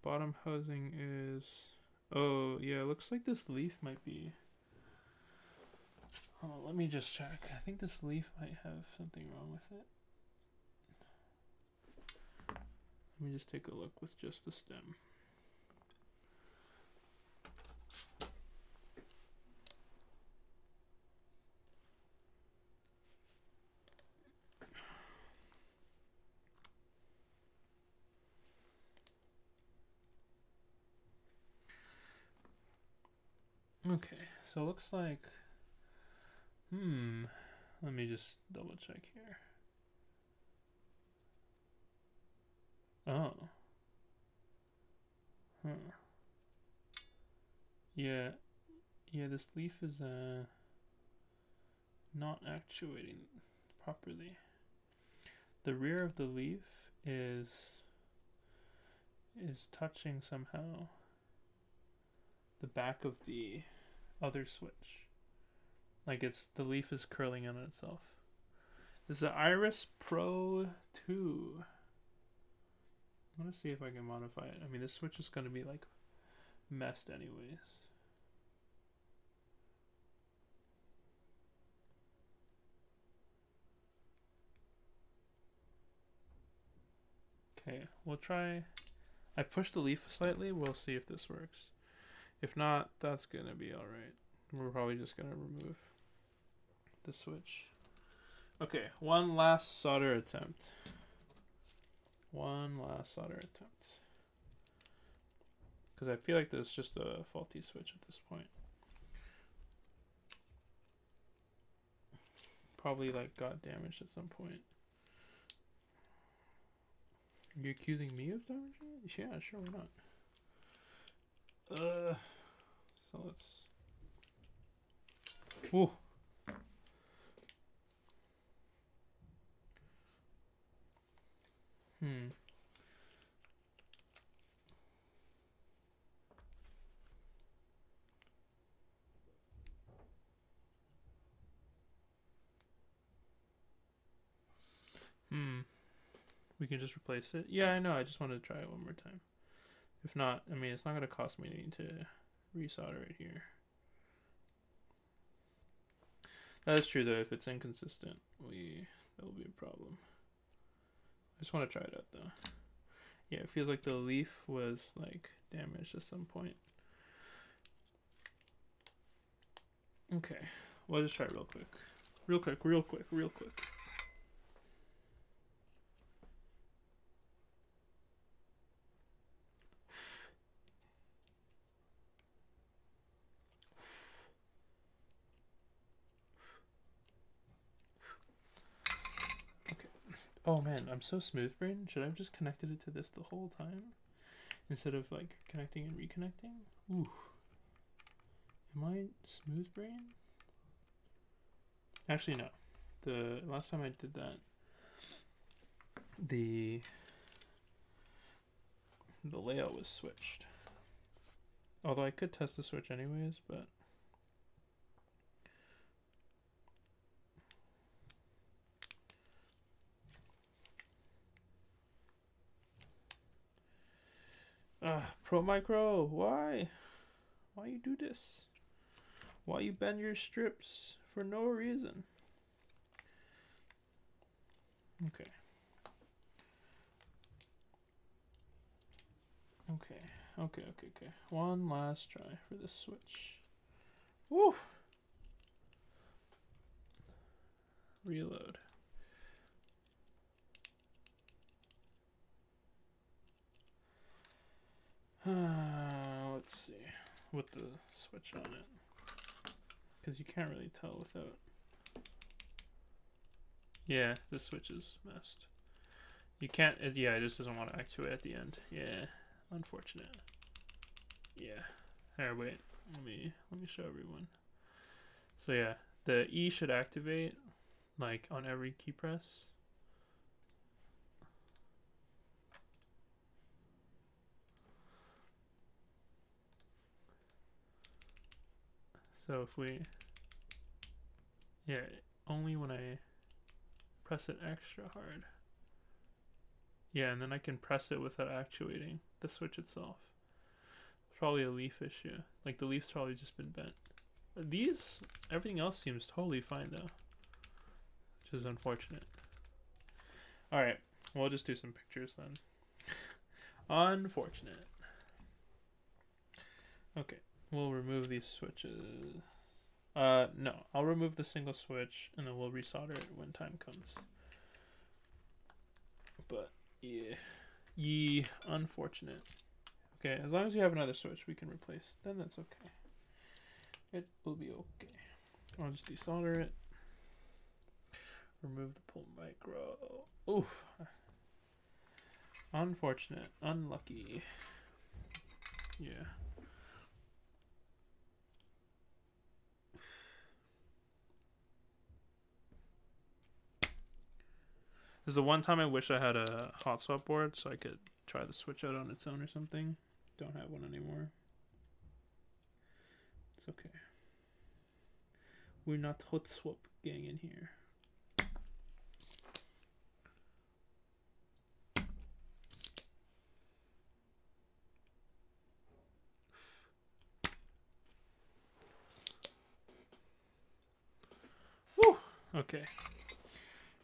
bottom housing is, oh yeah, it looks like this leaf might be, oh, let me just check. I think this leaf might have something wrong with it. Let me just take a look with just the stem. Okay, so it looks like, let me just double check here. Oh. Huh. Yeah, this leaf is not actuating properly. The rear of the leaf is touching somehow the back of the other switch. Like the leaf is curling in on itself. This is an Iris Pro 2. I want to see if I can modify it. I mean, this switch is going to be like messed anyways. Okay, we'll try. I pushed the leaf slightly. We'll see if this works. If not, that's going to be alright. We're probably just going to remove the switch. Okay, one last solder attempt. One last solder attempt. Because I feel like there's just a faulty switch at this point. Probably like got damaged at some point. You're accusing me of damaging it? Yeah, sure, why not? So let's. Ooh. We can just replace it. Yeah, I know. I just wanted to try it one more time. If not, I mean, it's not going to cost me anything to resolder it here. That is true, though. If it's inconsistent, that will be a problem. I just want to try it out, though. Yeah, it feels like the leaf was, like, damaged at some point. Okay. Well, I'll just try it real quick. Real quick. Oh man, I'm so smooth brain. Should I have just connected it to this the whole time instead of like connecting and reconnecting. Ooh. Am I smooth brain? Actually, no. The last time I did that, the layout was switched. Although I could test the switch anyways, but Pro Micro, why? Why you do this? Why you bend your strips for no reason? Okay. Okay. One last try for this switch. Woo! Reload. Let's see. With the switch on it. Because you can't really tell without. Yeah, the switch is messed. You can't, yeah, it just doesn't want to actuate at the end. Yeah, unfortunate. Yeah. Here, wait. Let me show everyone. So yeah, the E should activate like on every key press. So if we, yeah, only when I press it extra hard. Yeah, and then I can press it without actuating the switch itself. It's probably a leaf issue. Like the leaf's probably just been bent. These, everything else seems totally fine though, which is unfortunate. All right, we'll just do some pictures then. Unfortunate. Okay, we'll remove these switches. No, I'll remove the single switch and then we'll resolder it when time comes. But yeah, unfortunate. Okay, as long as you have another switch we can replace, then that's okay. It will be okay. I'll just desolder it. Remove the pull micro. Oof. Unfortunate. Unlucky. Yeah. This is the one time I wish I had a hot swap board so I could try the switch out on its own or something. Don't have one anymore. It's okay. We're not hot swap gang in here. Woo! Okay.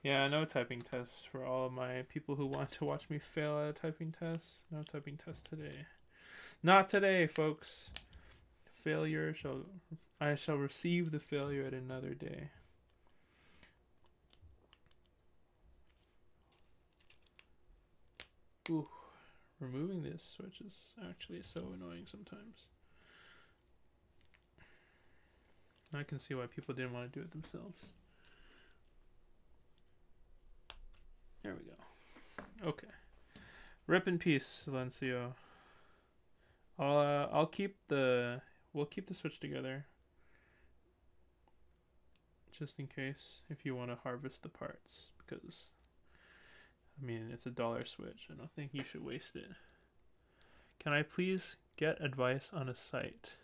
Yeah, no typing test for all of my people who want to watch me fail at a typing test. No typing test today. Not today, folks. Failure shall... I shall receive the failure at another day. Ooh. Removing this switch is actually so annoying sometimes. I can see why people didn't want to do it themselves. There we go. Okay. Rip in peace, Zealiencio. I'll keep the... We'll keep the switch together. Just in case, if you want to harvest the parts. Because, I mean, it's $1 switch. I don't think you should waste it. Can I please get advice on a site?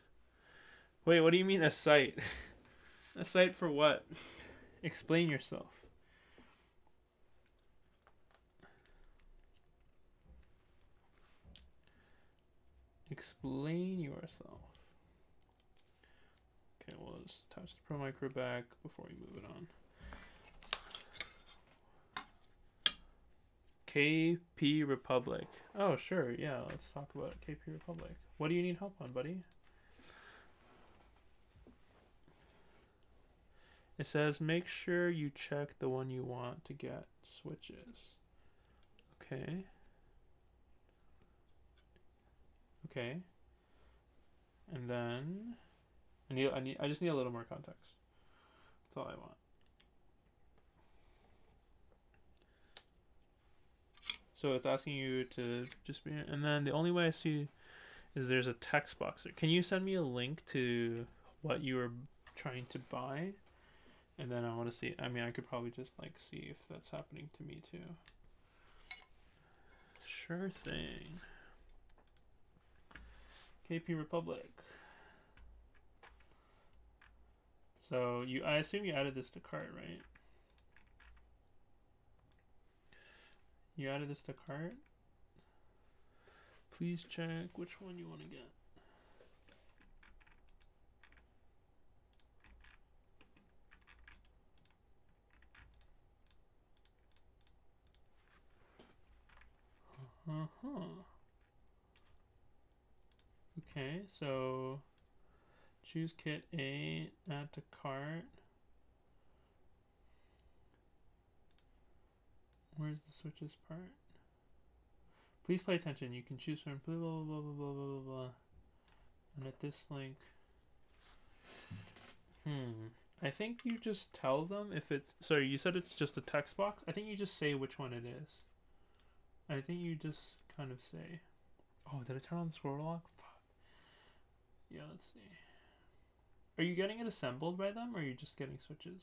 Wait, what do you mean a site? A site for what? Explain yourself. Explain yourself. Okay, we'll just touch the Pro Micro back before we move it on. KP Republic. Oh, sure. Yeah, let's talk about KP Republic. What do you need help on, buddy? It says make sure you check the one you want to get switches. Okay. Okay. And then I just need a little more context. That's all I want. So it's asking you to just be, and then the only way I see is there's a text box there. Can you send me a link to what you were trying to buy? And then I want to see, I mean, I could probably just like see if that's happening to me too. Sure thing. KP Republic. So I assume you added this to cart, right? You added this to cart? Please check which one you want to get. Okay, so choose kit 8, add to cart. Where's the switches part? Please pay attention. You can choose from blah blah blah blah blah blah blah. And at this link, I think you just tell them if it's. Sorry, you said it's just a text box. I think you just say which one it is. I think you just kind of say. Oh, did I turn on the scroll lock? Fuck. Yeah, let's see. Are you getting it assembled by them, or are you just getting switches?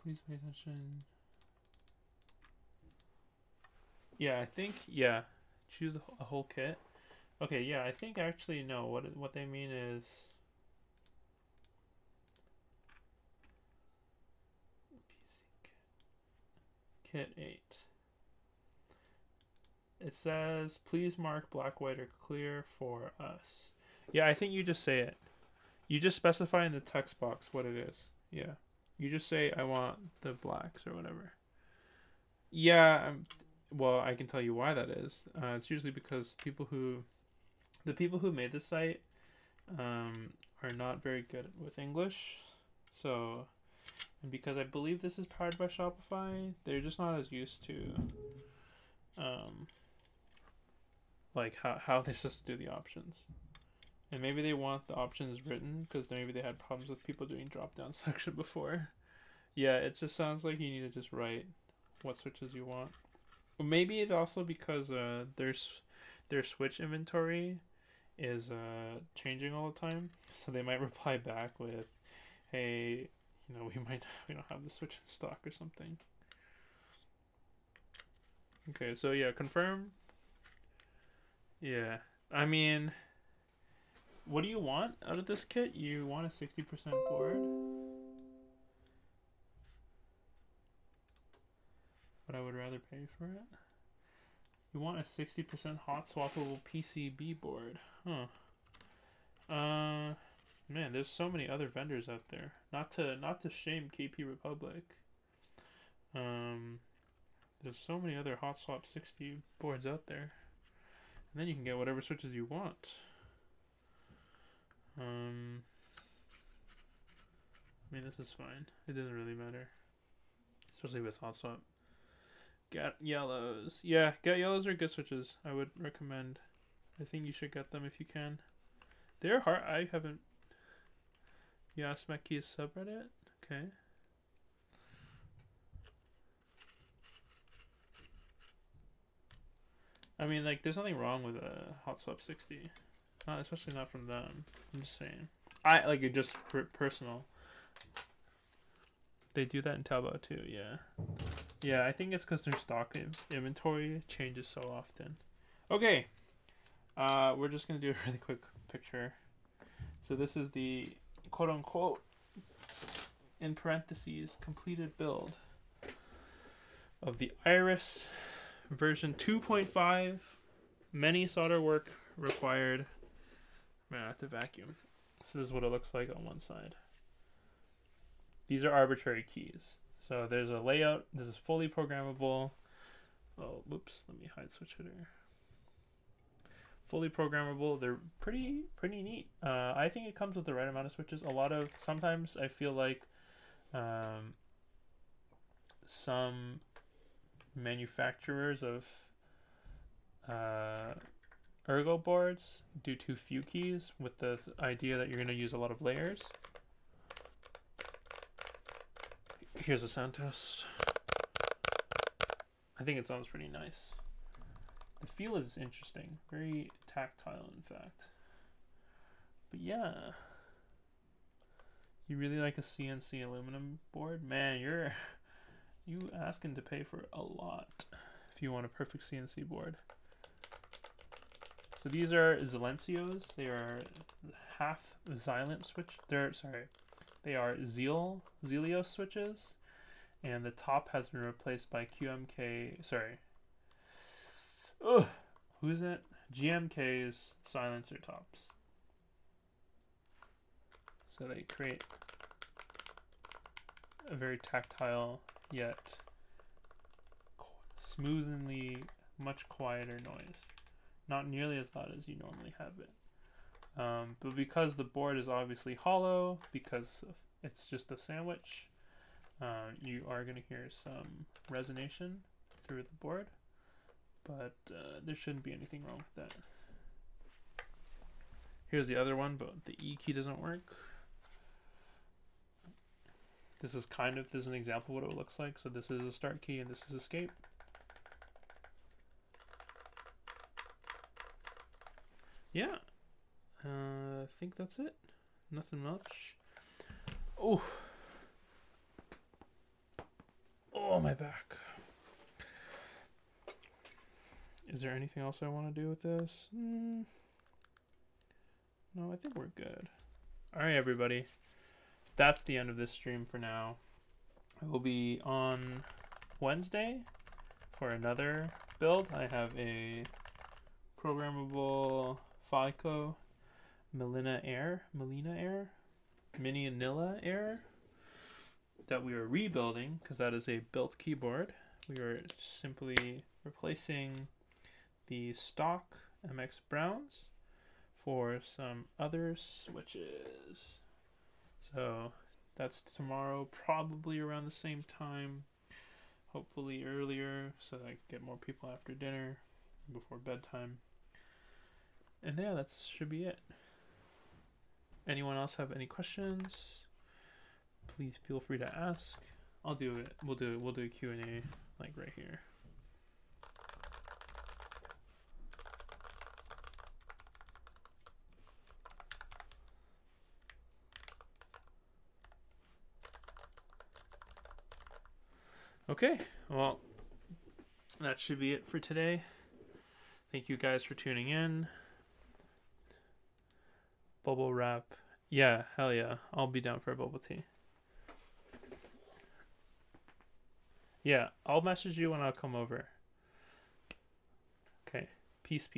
Please pay attention. Yeah, I think, yeah. Choose a whole kit. Okay, yeah, I think actually, no. What they mean is... Kit 8. It says, please mark black, white, or clear for us. Yeah, I think you just say it. You just specify in the text box what it is. Yeah. You just say, I want the blacks or whatever. Yeah, well, I can tell you why that is. It's usually because the people who made the site are not very good with English. So, and because I believe this is powered by Shopify, they're just not as used to like how they're supposed to do the options. And maybe they want the options written because maybe they had problems with people doing drop-down selection before. Yeah, it just sounds like you need to just write what switches you want. Or maybe it's also because their switch inventory is changing all the time, so they might reply back with, "Hey, you know, we don't have the switch in stock or something." Okay, so yeah, confirm. Yeah, I mean, what do you want out of this kit? You want a 60% board? But I would rather pay for it. You want a 60% hot swappable PCB board. Huh. Man, there's so many other vendors out there. Not to shame KP Republic. There's so many other hot swap 60 boards out there. And then you can get whatever switches you want. I mean, this is fine. It doesn't really matter. Especially with hot swap. Get yellows. Yeah, get yellows are good switches. I would recommend. I think you should get them if you can. They're hard. I haven't. Yeah, Smeky's subreddit. Okay. I mean, like, there's nothing wrong with a hot swap 60. Not, especially not from them. I'm just saying. I like it just personal. They do that in Taobao too. Yeah. Yeah, I think it's because their stock inventory changes so often. Okay. We're just going to do a really quick picture. So this is the quote-unquote, in parentheses, completed build of the Iris version 2.5. Many solder work required. Man, I have to vacuum. So this is what it looks like on one side. These are arbitrary keys. So there's a layout. This is fully programmable. Oh, whoops. Let me hide switch hitter. Fully programmable. They're pretty neat. I think it comes with the right amount of switches. Sometimes I feel like some manufacturers of ergo boards do too few keys with the idea that you're going to use a lot of layers. Here's a sound test. I think it sounds pretty nice. The feel is interesting. Very tactile, in fact. But yeah. You really like a CNC aluminum board? Man, you asking to pay for a lot if you want a perfect CNC board. So these are Zealiencios. They are half Zealient switch. They are Zealios switches, and the top has been replaced by QMK. Who's it? GMK's silencer tops. So they create a very tactile yet smoothly much quieter noise. Not nearly as loud as you normally have it. But because the board is obviously hollow, because it's just a sandwich, you are going to hear some resonation through the board. But there shouldn't be anything wrong with that. Here's the other one, but the E key doesn't work. This is an example of what it looks like. So this is a start key and this is escape. Yeah, I think that's it. Nothing much. Oh, my back. Is there anything else I want to do with this? No, I think we're good. All right, everybody. That's the end of this stream for now. I will be on Wednesday for another build. I have a programmable FICO Melina Air Mini-Anilla Air that we are rebuilding because that is a built keyboard. We are simply replacing the stock MX Browns for some other switches. So that's tomorrow, probably around the same time, hopefully earlier, so that I can get more people after dinner, before bedtime. And yeah, that should be it. Anyone else have any questions? Please feel free to ask. I'll do it. We'll do a Q&A like right here. Okay, well, that should be it for today. Thank you guys for tuning in. Bubble wrap. Yeah, hell yeah. I'll be down for a bubble tea. Yeah, I'll message you when I'll come over. Okay, peace.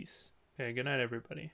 Okay, good night, everybody.